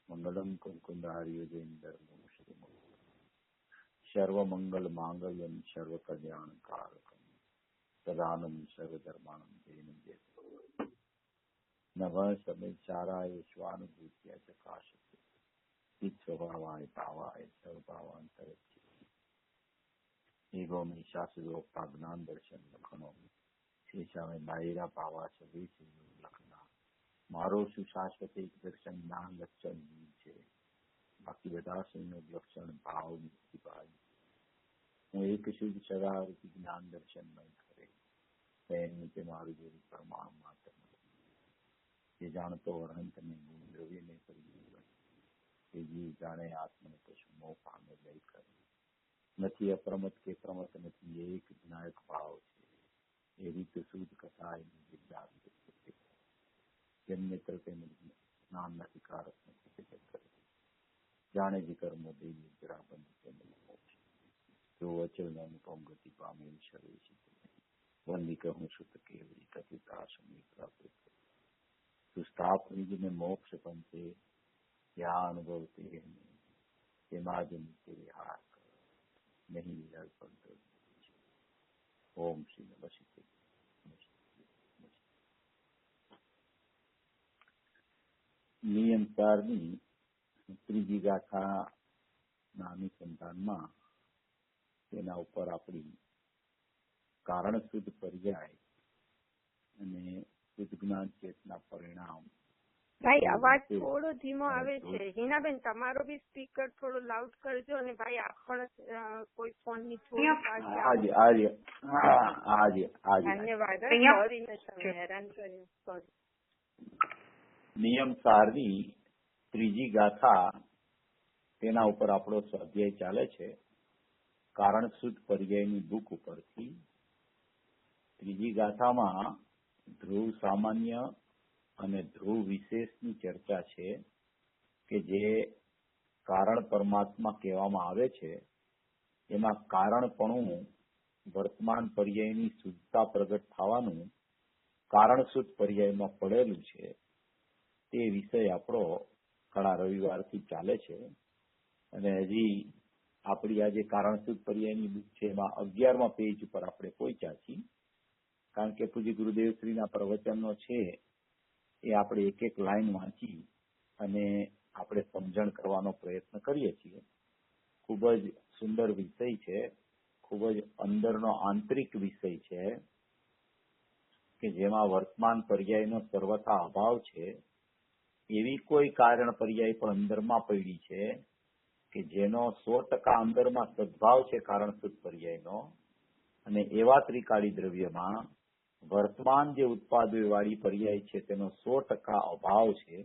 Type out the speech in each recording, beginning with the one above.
મંગલમ કુંકુંદાર્યુજેન્દ્રમ સર્વમંગલ માંગલ્યમ સર્વકલ્યાણકારકમ સદાનમ સર્વધર્માણમ જૈનમ જય નભ સમિચારાય સ્વાનુભૂત્ય ચકાશતે ચિત્ત સ્વભાવાય ભાવાય સર્વભાવાંતરચ્છે એવોમે શાસ્ત્રોક્તા જ્ઞાન દર્શન લખનો શેષામે બાયરા ભાવા સભી લખના મારો સુશાશ્વત એક દર્શન જ્ઞાન લક્ષણ છે. બાકી બધા સંયોગ લક્ષણ ભાવ મુક્તિ પાડી હું એક શુદ્ધ સદારૂપી જ્ઞાન દર્શનમય કરે તે મારું જેવું પરમાણુ માત્ર જે જાણતો અનંતને ગુણ દ્રવ્યને પરિજીવન તે જીવ જાણે આત્મને કશું મોહ પામે લઈ કરે નથી અપ્રમત કે પ્રમત નથી એક વિનાયક ભાવ છે. એ રીત શુદ્ધ કથા એની વિદ્યા જન્મે તેમજ જ્ઞાન નથી કારક નથી કરે જાણે જે કર્મો દેવી જરા બંધ મોક્ષ જો અચલ અનુપમ ગતિ પામે સર્વે વંદી કહું સુત કેવડી કથિતા સમી પ્રાપ્ત સુસ્થાપનિજ में मोक्ष बनते क्या अनुभवते हैं તેમાં જ નિત્ય વિહાર કરો નહીં વિરલ પડતો. ઓમ શ્રી નમઃ. નિયમસારની ત્રીજી ગાથાના અનુસંધાનમાં તેના ઉપર આપણી કારણ શુદ્ધ પર્યાય અને શુદ્ધ જ્ઞાન ચેતના પરિણામ. ભાઈ અવાજ થોડો ધીમો આવે છે. હિનાબેન તમારો બી સ્પીકર થોડો લાઉડ કરજો અને ભાઈ આપ પણ કોઈ ફોન ની ધન્યવાદ. હેરાન કર્યું. સોરી. નિયમ સારની ત્રીજી ગાથા તેના ઉપર આપણો સ્વાધ્યાય ચાલે છે. કારણ શુદ્ધ પર્યાયની બુક ઉપરથી ત્રીજી ગાથામાં ધ્રુવ સામાન્ય અને ધ્રુવ વિશેષની ચર્ચા છે કે જે કારણ પરમાત્મા કહેવામાં આવે છે એમાં કારણપણું વર્તમાન પર્યાયની શુદ્ધતા પ્રગટ થવાનું કારણ શુદ્ધ પર્યાયમાં પડેલું છે. તે વિષય આપણો ઘણા રવિવારથી ચાલે છે અને હજી આપણી આ જે કારણ શુદ્ધ પર્યાયની બુક છે એમાં 11મા પેજ ઉપર આપણે પહોંચ્યા છીએ. કારણ કે પૂજ્ય ગુરુદેવશ્રીના પ્રવચનો છે એ આપણે એક એક લાઈન વાંચી અને આપણે સમજણ કરવાનો પ્રયત્ન કરીએ છીએ. ખૂબ જ સુંદર વિષય છે, ખૂબ જ અંદરનો આંતરિક વિષય છે કે જેમાં વર્તમાન પર્યાયનો સર્વથા અભાવ છે. એવી કોઈ કારણ પર્યાય પણ અંદરમાં પડી છે કે જેનો 100% અંદરમાં સદભાવ છે કારણ શુદ્ધ પર્યાયનો, અને એવા ત્રિકાળી દ્રવ્યમાં વર્તમાન જે ઉત્પાદો વાળી પર્યાય છે તેનો 100% અભાવ છે.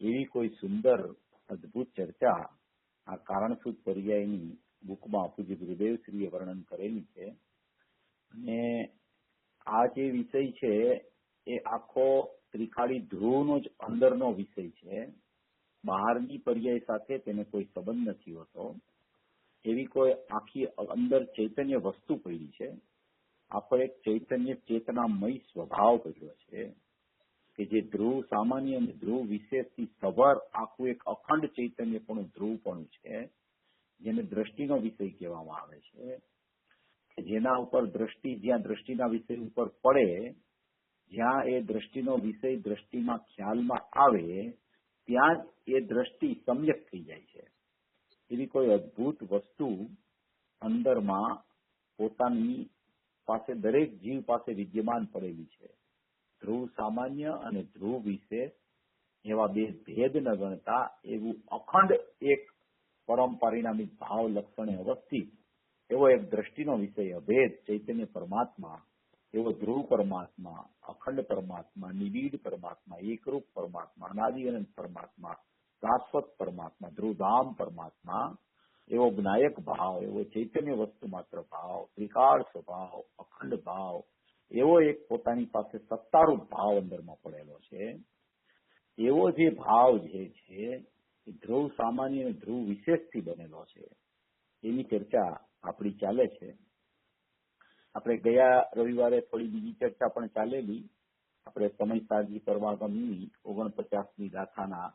એવી કોઈ સુંદર અદભુત ચર્ચા આ કારણ શુદ્ધ પર્યાયની બુકમાં પૂજ્ય ગુરુદેવશ્રીએ વર્ણન કરેલી છે. અને આ જે વિષય છે એ આખો ત્રિકાળી ધ્રુવનો જ અંદરનો વિષય છે. બહારની પર્યાય સાથે તેને કોઈ સંબંધ નથી હોતો. એવી કોઈ આખી અંદર ચૈતન્ય વસ્તુ પડી છે. આખો એક ચૈતન્ય ચેતનામય સ્વભાવ પડ્યો છે કે જે ધ્રુવ સામાન્ય અને ધ્રુવ વિશેષથી સભર આખું એક અખંડ ચૈતન્ય પણ ધ્રુવપણું છે, જેને દ્રષ્ટિનો વિષય કહેવામાં આવે છે. કે જેના ઉપર દ્રષ્ટિ, જ્યાં દ્રષ્ટિના વિષય ઉપર પડે, જ્યાં એ દ્રષ્ટિનો વિષય દ્રષ્ટિમાં ખ્યાલમાં આવે ત્યાં જ એ દ્રષ્ટિ સમ્યક થઈ જાય છે. એવી કોઈ અદભુત વસ્તુ અંદરમાં પોતાની પાસે દરેક જીવ પાસે વિદ્યમાન પડેલી છે. ધ્રુવ સામાન્ય અને ધ્રુવ વિશેષ એવા બે ભેદ ન ગણતા એવું અખંડ એક પરમ પરિણામિક ભાવ લક્ષણે અવસ્થિત એવો એક દ્રષ્ટિનો વિષય અભેદ ચૈતન્ય પરમાત્મા, એવો ધ્રુવ પરમાત્મા, અખંડ પરમાત્મા, નિબીડ પરમાત્મા, એકરૂપ પરમાત્મા, અનાદિ અનંત પરમાત્મા, શાશ્વત પરમાત્મા, ધ્રુવધામ પરમાત્મા, એવો જ્ઞાયક ભાવ, એવો ચૈતન્ય વસ્તુ માત્ર ભાવ, ત્રિકાળ સ્વભાવ, અખંડ ભાવ, એવો એક પોતાની પાસે સત્તારૂપ ભાવ અંદરમાં પડેલો છે. એવો જે ભાવ જે છે એ ધ્રુવ સામાન્ય અને ધ્રુવ વિશેષથી બનેલો છે. એની ચર્ચા આપણી ચાલે છે. આપણે ગયા રવિવારે થોડી બીજી ચર્ચા પણ ચાલેલી. આપણે સમય સારજી પરમાગમની 49મી ગાથાના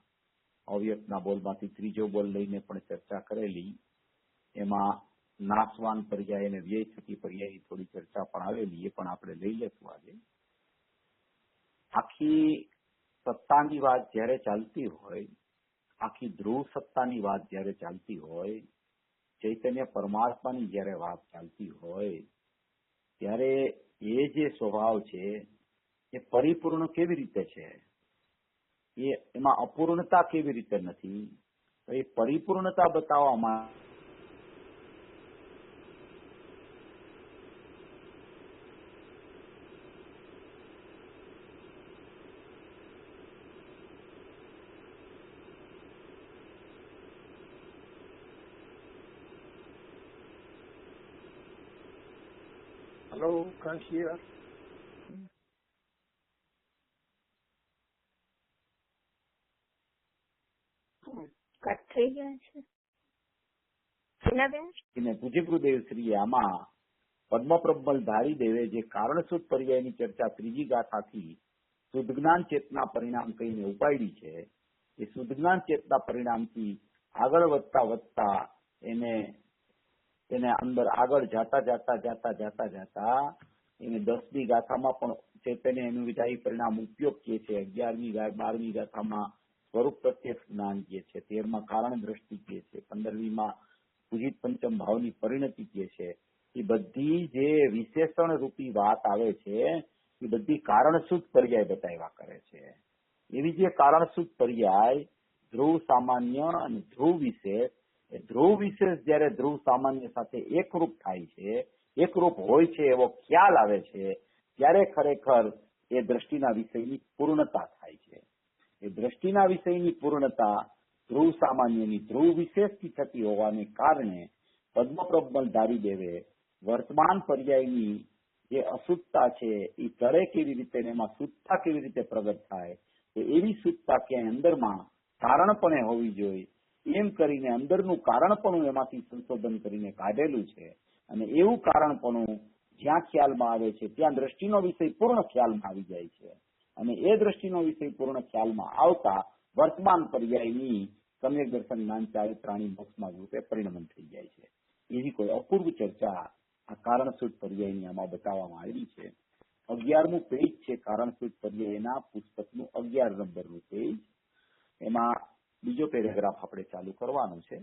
અવ્યક્તના બોલમાંથી ત્રીજો બોલ લઈને પણ ચર્ચા કરેલી. એમાં નાશવાન પર્યાય અને વ્યય થતી પર્યાયની થોડી ચર્ચા પણ આવેલી, એ પણ આપણે લઈ લેશું આજે. આખી સત્તાની વાત જયારે ચાલતી હોય, આખી ધ્રુવ સત્તાની વાત જયારે ચાલતી હોય, ચૈતન્ય પરમાત્માની જયારે વાત ચાલતી હોય, ત્યારે એ જે સ્વભાવ છે એ પરિપૂર્ણ કેવી રીતે છે, એમાં અપૂર્ણતા કેવી રીતે નથી, એ પરિપૂર્ણતા બતાવવામાં Hello, can't hear. કટ થઈ ગયા છે. હિનાબેન, પૂજ્ય ગુરુદેવ શ્રી આમાં પદ્મપ્રબલ ધારી દેવે જે કારણસૂત્ર પર્યાયની ચર્ચા ત્રીજી ગાથાથી શુદ્ધ જ્ઞાન ચેતના પરિણામ કહીને ઉપાડી છે, એ શુદ્ધ જ્ઞાન ચેતના પરિણામથી આગળ વધતા એને અંદર આગળ જાતા એને 10મી ગાથામાં પણ ચૈતન્ય એનું વિધાયી પરિણામ ઉપયોગ કહે છે, 11મી 12મી ગાથામાં સ્વરૂપ પ્રત્યક્ષ જ્ઞાન કહે છે, 13માં કારણ દ્રષ્ટિ કહે છે, 15મીમાં પૂજિત પંચમ ભાવની પરિણતિ કહે છે. એ બધી જે વિશેષણ રૂપી વાત આવે છે એ બધી કારણસૂત્ર પર્યાય બતાવ્યા કરે છે. એવી જે કારણસૂત્ર પર્યાય ધ્રુવ સામાન્ય અને ધ્રુવ વિશેષ, ધ્રુવ વિશેષ જયારે ધ્રુવ સામાન્ય સાથે એકરૂપ થાય છે, એકરૂપ હોય છે એવો ખ્યાલ આવે છે, ત્યારે ખરેખર એ દ્રષ્ટિના વિષયની પૂર્ણતા થાય છે. એ દ્રષ્ટિના વિષયની પૂર્ણતા ધ્રુવ સામાન્યની ધ્રુવ વિશેષથી થતી હોવાને કારણે પદ્મપ્રબલ ધારી દેવે વર્તમાન પર્યાયની જે અશુદ્ધતા છે એ તરે કેવી રીતે, એમાં શુદ્ધતા કેવી રીતે પ્રગટ થાય, તો એવી શુદ્ધતા ક્યાંય અંદરમાં કારણપણે હોવી જોઈએ એમ કરીને અંદરનું કારણપણું એમાંથી સંશોધન કરીને કાઢેલું છે. અને એવું કારણપણું જ્યાં ખ્યાલમાં આવે છે ત્યાં દ્રષ્ટિનો વિષય પૂર્ણ ખ્યાલમાં આવી જાય છે. અને એ દ્રષ્ટિનો વિષય પૂર્ણ ખ્યાલમાં આવતા વર્તમાન પર્યાયની સમ્યક દર્શન જ્ઞાન ચારિત્રાણી મોક્ષમાં રૂપે પરિણમન થઈ જાય છે. એવી કોઈ અપૂર્વ ચર્ચા આ કારણસૂત્ર પર્યાયની આમાં બતાવવામાં આવી છે. 11મું પેજ છે કારણસૂત્ર પર્યાયના પુસ્તકનું 11 નંબરનું પેજ. એમાં બીજો પેરેગ્રાફ આપણે ચાલુ કરવાનો છે.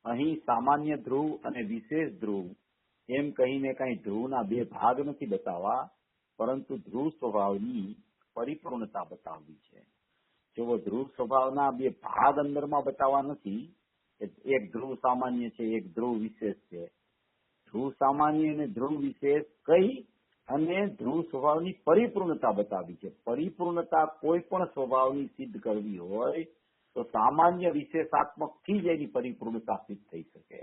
અહીં સામાન્ય ધ્રુવ અને વિશેષ ધ્રુવ એમ કહીને કઈ ધ્રુવના બે ભાગ નથી બતાવવા, પરંતુ ધ્રુવ સ્વભાવની પરિપૂર્ણતા બતાવવી છે. જો ધ્રુવ સ્વભાવના બે ભાગ અંદરમાં બતાવવા નથી, એક ધ્રુવ સામાન્ય છે, એક ધ્રુવ વિશેષ છે. ધ્રુવ સામાન્ય અને ધ્રુવ વિશેષ કઈ અને ધ્રુવ સ્વભાવની પરિપૂર્ણતા બતાવી છે. પરિપૂર્ણતા કોઈ પણ સ્વભાવની સિદ્ધ કરવી હોય તો સામાન્ય વિશેષાત્મક થી જ એની પરિપૂર્ણતા સિદ્ધ થઈ શકે.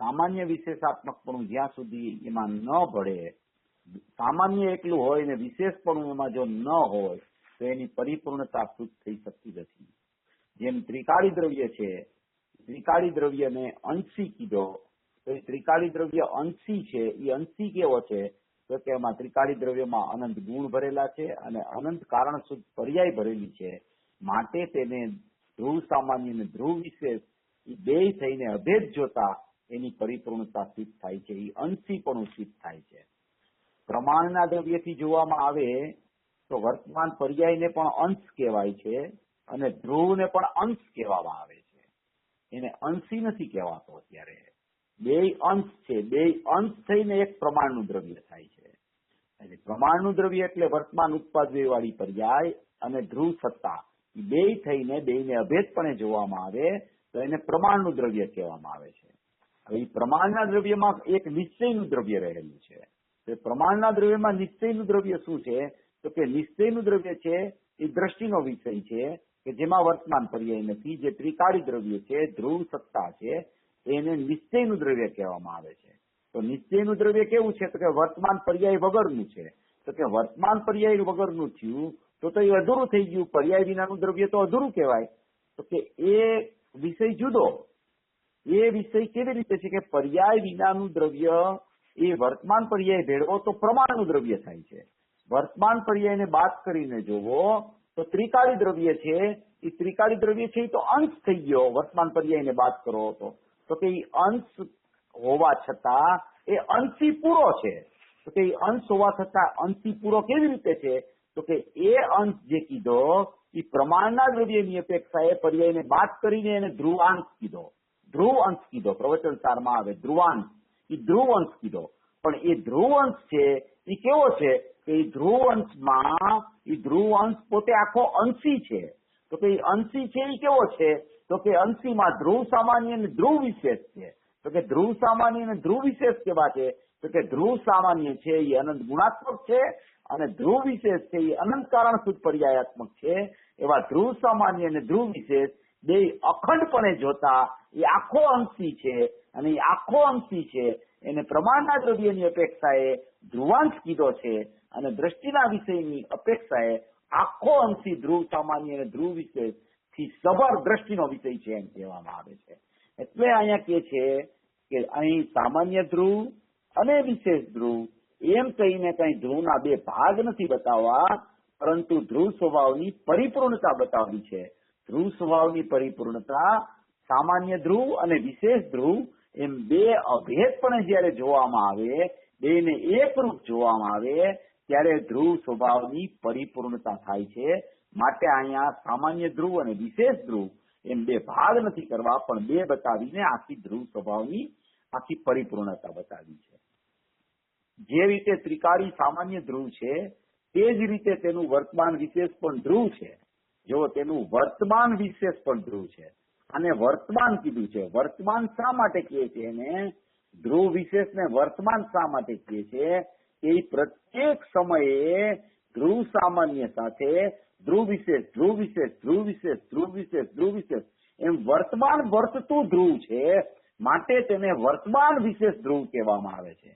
સામાન્ય વિશેષાત્મકપણું જ્યાં સુધી એમાં ન ભળે, સામાન્ય એકલું હોય ને વિશેષપણું એમાં જો ન હોય તો એની પરિપૂર્ણતા શુદ્ધ થઈ શકતી નથી. જેમ ત્રિકાળી દ્રવ્ય છે, ત્રિકાળી દ્રવ્યને અંશી કીધો તો એ ત્રિકાળી દ્રવ્ય અંશી છે. એ અંશી કેવો છે તો કે એમાં ત્રિકાળી દ્રવ્યમાં અનંત ગુણ ભરેલા છે અને અનંત કારણ શુદ્ધ પર્યાય ભરેલી છે. માટે તેને ધ્રુવ સામાન્ય અને ધ્રુવ વિશેષ એ બે થઈને અભેદ જોતા એની પરિપૂર્ણતા સિદ્ધ થાય છે. એ અંશીપણું સિદ્ધ થાય છે. પ્રમાણના દ્રવ્યથી જોવામાં આવે તો વર્તમાન પર્યાયને પણ અંશ કહેવાય છે અને ધ્રુવને પણ અંશ કહેવામાં આવે છે. એને અંશી નથી કહેવાતો. અત્યારે બે અંશ છે, બે અંશ થઈને એક પ્રમાણનું દ્રવ્ય થાય છે. એટલે પ્રમાણનું દ્રવ્ય એટલે વર્તમાન ઉત્પાદન વાળી પર્યાય અને ધ્રુવ સત્તા બે થઈને બેને અભેદપણે જોવામાં આવે તો એને પ્રમાણનું દ્રવ્ય કહેવામાં આવે છે. હવે એ પ્રમાણના દ્રવ્યમાં એક નિશ્ચયનું દ્રવ્ય રહેલું છે. તો પ્રમાણના દ્રવ્યમાં નિશ્ચયનું દ્રવ્ય શું છે તો કે નિશ્ચયનું દ્રવ્ય છે એ દ્રષ્ટિનો વિષય છે કે જેમાં વર્તમાન પર્યાય નથી. જે ત્રિકાળી દ્રવ્ય છે, ધ્રુવ સત્તા છે, એને નિશ્ચયનું દ્રવ્ય કહેવામાં આવે છે. તો નિશ્ચયનું દ્રવ્ય કેવું છે તો કે વર્તમાન પર્યાય વગરનું છે. તો કે વર્તમાન પર્યાય વગરનું થયું તો એ અધૂરું થઈ ગયું. પર્યાય વિનાનું દ્રવ્ય તો અધૂરું કહેવાય. તો કે એ વિષય જુદો. એ વિષય કેવી રીતે છે કે પર્યાય વિનાનું દ્રવ્ય એ વર્તમાન પર્યાય ભેળવો તો પ્રમાણનું દ્રવ્ય થાય છે. વર્તમાન પર્યાયને બાદ કરીને જોવો તો ત્રિકાળી દ્રવ્ય છે એ ત્રિકાળી દ્રવ્ય છે એ તો અંશ થઈ ગયો, વર્તમાન પર્યાયને બાદ કરો તો કે એ અંશ હોવા છતાં એ અંશી પૂરો છે. તો કે અંશ હોવા છતાં અંશી પૂરો કેવી રીતે છે? તો કે એ અંશ જે કીધો એ પ્રમાણના દ્રવ્યની અપેક્ષાએ પર્યાયને બાદ કરીને એને ધ્રુવાંશ કીધો. ધ્રુવ અંશ કીધો, પ્રવચન સારમાં આવે ધ્રુવાંશ, એ ધ્રુવ અંશ કીધો. પણ એ ધ્રુવ અંશ છે એ કેવો છે કે એ ધ્રુવ અંશમાં એ ધ્રુવ અંશ પોતે આખો અંશી છે. તો કે એ અંશી છે એ કેવો છે? તો કે અંશીમાં ધ્રુવ સામાન્ય અને ધ્રુવ વિશેષ છે. તો કે ધ્રુવ સામાન્ય અને ધ્રુવ વિશેષ કેવા છે? તો કે ધ્રુવ સામાન્ય છે એ અનંત ગુણાત્મક છે અને ધ્રુવ વિશેષ છે એ અનંત કારણસૂત્ર પર્યાયાત્મક છે. એવા ધ્રુવ સામાન્ય અને ધ્રુવ વિશેષ બે અખંડપણે જોતા એ આખો અંશી છે અને એ આખો અંશી છે એને પ્રમાણના દ્રવ્યની અપેક્ષાએ ધ્રુવાંશ કીધો છે અને દ્રષ્ટિના વિષયની અપેક્ષાએ આખો અંશી ધ્રુવ સામાન્ય અને ધ્રુવ વિશેષ થી સબર દ્રષ્ટિનો વિષય છે એમ કહેવામાં આવે છે. એટલે અહીંયા કે છે કે અહીં સામાન્ય ધ્રુવ અને વિશેષ ધ્રુવ એમ કહીને કઈ ધ્રુવના બે ભાગ નથી બતાવવા, પરંતુ ધ્રુવ સ્વભાવની પરિપૂર્ણતા બતાવવી છે. ધ્રુવ સ્વભાવની પરિપૂર્ણતા સામાન્ય ધ્રુવ અને વિશેષ ધ્રુવ એમ બે અભેદપણે જયારે જોવામાં આવે, બેને એકરૂપ જોવામાં આવે ત્યારે ધ્રુવ સ્વભાવની પરિપૂર્ણતા થાય છે. માટે અહીંયા સામાન્ય ધ્રુવ અને વિશેષ ધ્રુવ એમ બે ભાગ નથી કરવા, પણ બે બતાવીને આખી ધ્રુવ સ્વભાવની આખી પરિપૂર્ણતા બતાવી છે. જે રીતે ત્રિકાળી સામાન્ય ધ્રુવ છે તે જ રીતે તેનું વર્તમાન વિશેષ પણ ધ્રુવ છે. જો તેનું વર્તમાન વિશેષ પણ ધ્રુવ છે અને વર્તમાન કીધું છે. વર્તમાન શા માટે કહે છે એને? ધ્રુવ વિશેષને વર્તમાન શા માટે કહે છે? એ પ્રત્યેક સમયે ધ્રુવ સામાન્ય સાથે ધ્રુવ વિશેષ, ધ્રુવ વિશેષ, ધ્રુવ વિશેષ, ધ્રુવ વિશેષ, ધ્રુવ વિશેષ એમ વર્તમાન વર્તતું ધ્રુવ છે. માટે તેને વર્તમાન વિશેષ ધ્રુવ કહેવામાં આવે છે.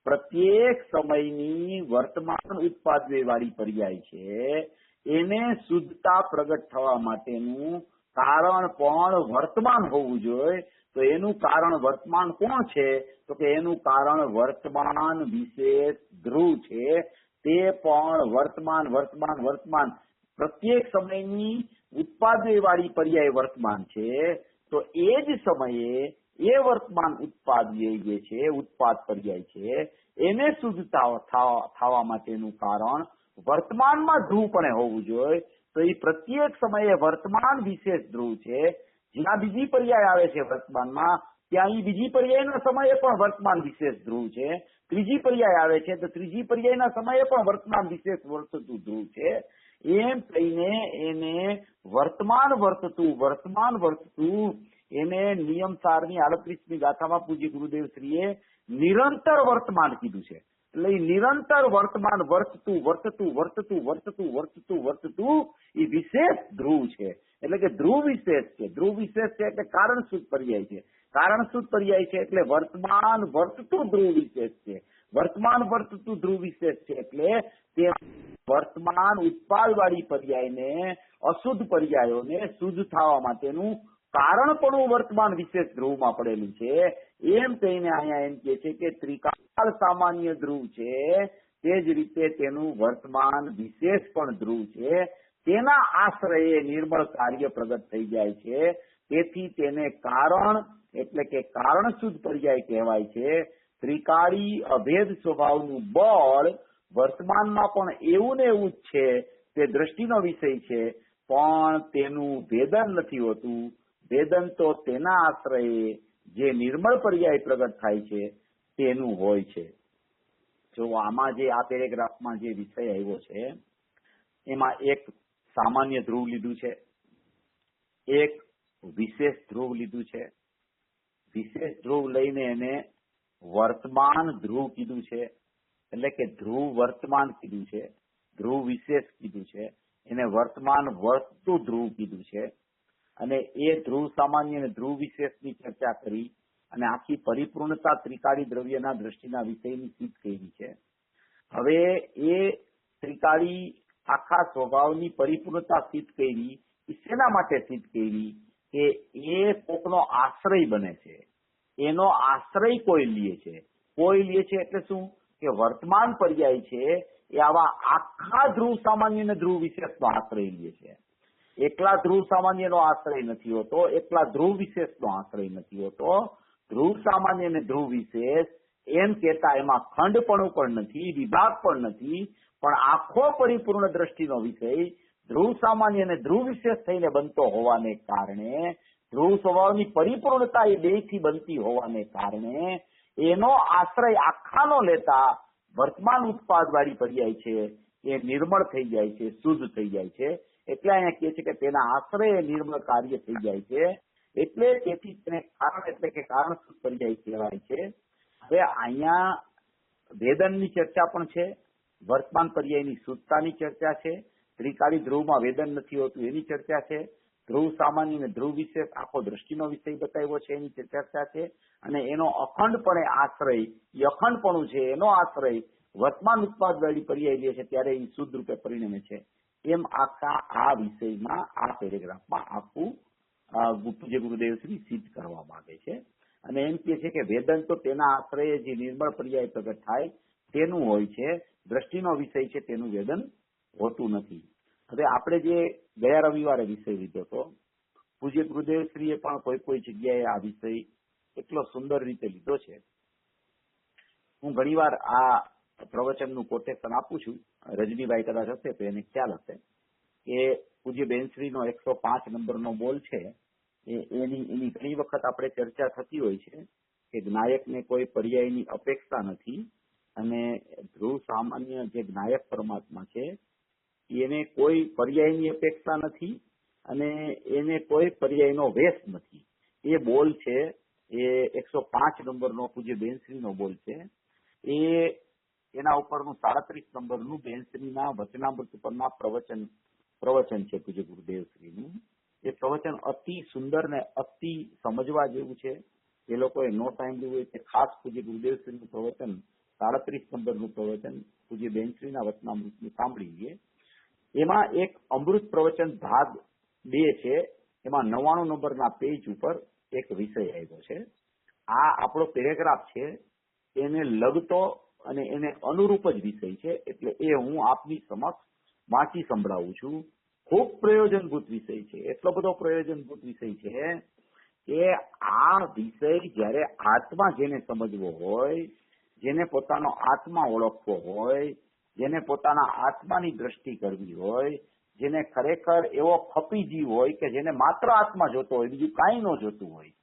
પ્રત્યેક સમયની વર્તમાન ઉત્પાદન વાળી પર્યાય છે એને શુદ્ધતા પ્રગટ થવા માટેનું કારણ પણ વર્તમાન હોવું જોઈએ. તો એનું કારણ વર્તમાન કોણ છે? તો કે એનું કારણ વર્તમાન વિશેષ ધ્રુવ છે. તે પણ વર્તમાન વર્તમાન વર્તમાન પ્રત્યેક સમયની ઉત્પાદન વાળી પર્યાય વર્તમાન છે. તો એ જ સમયે એ વર્તમાન ઉત્પાદન જે છે ઉત્પાદ પર્યાય છે એને શુદ્ધ થવા માટેનું કારણ વર્તમાનમાં ધ્રુવ પણ હોવું જોઈએ. તો એ પ્રત્યેક સમયે વર્તમાન વિશેષ ધ્રુવ છે. જ્યાં બીજી પર્યાય આવે છે વર્તમાનમાં ત્યાં એ બીજી પર્યાયના સમયે પણ વર્તમાન વિશેષ ધ્રુવ છે. ત્રીજી પર્યાય આવે છે તો ત્રીજી પર્યાયના સમયે પણ વર્તમાન વિશેષ વર્તતું ધ્રુવ છે. એમ કહીને એને વર્તમાન વર્તતું એને નિયમસારની 38મી ગાથામાં પૂજ્ય ગુરુદેવ શ્રીએ નિરંતર વર્તમાન કીધું છે. એટલે નિરંતર વર્તમાન વર્તતું એ વિશેષ ધ્રુવ છે. એટલે કે ધ્રુવ વિશેષ છે. ધ્રુવ વિશેષ છે એટલે કારણસૂત્ર પર્યાય છે. કારણસૂત્ર પર્યાય છે એટલે વર્તમાન વર્તતું ધ્રુવ વિશેષ છે. વર્તમાન વર્તતું ધ્રુવ વિશેષ છે એટલે તે વર્તમાન ઉત્પાદ વાળી પર્યાયને અશુદ્ધ પર્યાયોને શુદ્ધ થવા માટેનું કારણ પણ વર્તમાન વિશેષ ધ્રુવમાં પડેલું છે. એમ કહીને અહીંયા એમ કે છે કે ત્રિકાળ સામાન્ય ધ્રુવ છે તે જ રીતે તેનું વર્તમાન વિશેષ પણ ધ્રુવ છે. તેના આશ્રયે નિર્મળ કાર્ય પ્રગટ થઈ જાય છે. તેથી તેને કારણ એટલે કે કારણ શુદ્ધ પર્યાય કહેવાય છે. ત્રિકાળી અભેદ સ્વભાવનું બળ વર્તમાનમાં પણ એવું ને એવું જ છે તે દ્રષ્ટિનો વિષય છે, પણ તેનું ભેદન નથી હોતું. વેદન તો તેના આશ્રયે જે નિર્મળ પર્યાય પ્રગટ થાય છે તેનું હોય છે. જો આમાં જે આ પેરેગ્રાફમાં જે વિષય આવ્યો છે એમાં એક સામાન્ય ધ્રુવ લીધું છે, એક વિશેષ ધ્રુવ લીધું છે. વિશેષ ધ્રુવ લઈને એને વર્તમાન ધ્રુવ કીધું છે. એટલે કે ધ્રુવ વર્તમાન કીધું છે, ધ્રુવ વિશેષ કીધું છે, એને વર્તમાન વર્તતું ધ્રુવ કીધું છે. અને એ ધ્રુવ સામાન્ય અને ધ્રુવ વિશેષની ચર્ચા કરી અને આખી પરિપૂર્ણતા ત્રિકાળી દ્રવ્યના દ્રષ્ટિના વિષયની સિદ્ધ કરી છે. હવે એ ત્રિકાળી આખા સ્વભાવની પરિપૂર્ણતા સિદ્ધ કરી એ શેના માટે સિદ્ધ કરી કે એ કોકનો આશ્રય બને છે. એનો આશ્રય કોઈ લે છે. કોઈ લે છે એટલે શું કે વર્તમાન પર્યાય છે એ આવા આખા ધ્રુવ સામાન્ય અને ધ્રુવ વિશેષનો આશ્રય લે છે. એકલા ધ્રુવ સામાન્યનો આશ્રય નથી હોતો, એકલા ધ્રુવ વિશેષનો આશ્રય નથી હોતો. ધ્રુવ સામાન્ય અને ધ્રુવ વિશેષ એમ કેતા એમાં ખંડપણું પણ નથી, વિભાગ પણ નથી, પણ આખો પરિપૂર્ણ દ્રષ્ટિનો વિષય ધ્રુવ સામાન્ય અને ધ્રુવ વિશેષ થઈને બનતો હોવાને કારણે, ધ્રુવ સ્વભાવની પરિપૂર્ણતા એ બેથી બનતી હોવાને કારણે એનો આશ્રય આખાનો લેતા વર્તમાન ઉત્પાદ વાળી પર્યાય છે એ નિર્મળ થઈ જાય છે, શુદ્ધ થઈ જાય છે. એટલે અહીંયા કહે છે કે તેના આશ્રય નિર્મળ કાર્ય થઈ જાય છે. એટલે તેથી તેને કારણ એટલે કે કારણ શુદ્ધ પર્યાય કહેવાય છે. હવે અહીંયા વેદનની ચર્ચા પણ છે, વર્તમાન પર્યાયની શુદ્ધતાની ચર્ચા છે, ત્રિકાળી ધ્રુવમાં વેદન નથી હોતું એની ચર્ચા છે, ધ્રુવ સામાન્ય અને ધ્રુવ વિશેષ આખો દ્રષ્ટિનો વિષય બતાવ્યો છે એની ચર્ચા છે, અને એનો અખંડપણે આશ્રય, એ અખંડપણું છે એનો આશ્રય વર્તમાન ઉત્પાદ વાળી પર્યાય લે છે ત્યારે એ શુદ્ધ રૂપે પરિણમે છે. એમ આખા આ વિષયમાં આ પેરેગ્રાફમાં આખું પૂજ્ય ગુરુદેવશ્રી સિદ્ધ કરવા માંગે છે. અને એમ કે છે કે વેદન તો તેના આશ્રયે જે નિર્મળ પર્યાય પ્રગટ થાય તેનું હોય છે, દ્રષ્ટિનો વિષય છે તેનું વેદન હોતું નથી. હવે આપણે જે ગયા રવિવારે વિષય લીધો હતો, પૂજ્ય ગુરુદેવશ્રીએ પણ કોઈ જગ્યાએ આ વિષય એટલો સુંદર રીતે લીધો છે. હું ઘણીવાર આ પ્રવચનનું કોટેશન આપું છું, રજનીભાઈ કદાચ હશે તો એને ખ્યાલ હશે કે પૂજ્ય બેનશ્રીનો 105 નંબરનો બોલ છે એની ઘણી વખત આપણે ચર્ચા થતી હોય છે કે જ્ઞાયકને કોઈ પર્યાયની અપેક્ષા નથી, અને ધ્રુવ સામાન્ય જે જ્ઞાયક પરમાત્મા છે એને કોઈ પર્યાયની અપેક્ષા નથી અને એને કોઈ પર્યાયનો વેશ નથી. એ બોલ છે એ 105 નંબરનો પૂજ્ય બેનશ્રીનો બોલ છે. એના ઉપરનું 37 નંબરનું બેનશ્રીના વચનામૃત ઉપરના પ્રવચન છે પૂજ્ય ગુરુદેવશ્રીનું. એ પ્રવચન અતિ સુંદર ને અતિ સમજવા જેવું છે. એ લોકોએ નો ટાઈમ લીધો હોય તે ખાસ પૂજ્ય ગુરુદેવશ્રીનું પ્રવચન 37 નંબરનું પ્રવચન પૂજ્ય બેનશ્રીના વચનામૃતનું સાંભળી લઈએ. એમાં એક અમૃત પ્રવચન ભાગ 2 છે, એમાં 99 નંબરના પેજ ઉપર એક વિષય આવ્યો છે. આ આપણો પેરેગ્રાફ છે એને લગતો અને એને અનુરૂપ જ વિષય છે, એટલે એ હું આપની સમક્ષ વાંચી સંભળાવું છું. ખૂબ પ્રયોજનભૂત વિષય છે, એટલો બધો પ્રયોજનભૂત વિષય છે કે આ વિષય જયારે આત્મા જેને સમજવો હોય, જેને પોતાનો આત્મા ઓળખવો હોય, જેને પોતાના આત્માની દ્રષ્ટિ કરવી હોય, જેને ખરેખર એવો ખપી જીવ હોય કે જેને માત્ર આત્મા જોતો હોય, બીજું કાંઈ ન જોતું હોય,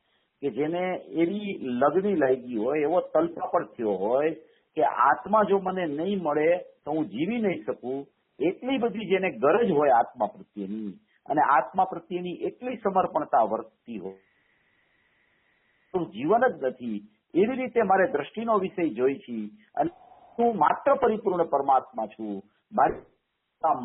કે જેને એવી લગની લાગી હોય, એવો તલપાપડ થયો હોય કે આત્મા જો મને નહીં મળે તો હું જીવી નહીં શકું, એટલી બધી જેને ગરજ હોય આત્મા પ્રત્યેની, અને આત્મા પ્રત્યેની એટલી સમર્પણતા વર્તતી હોય, જીવન જ નથી, એવી રીતે મારે દ્રષ્ટિનો વિષય જોઈ છે અને હું માત્ર પરિપૂર્ણ પરમાત્મા છું,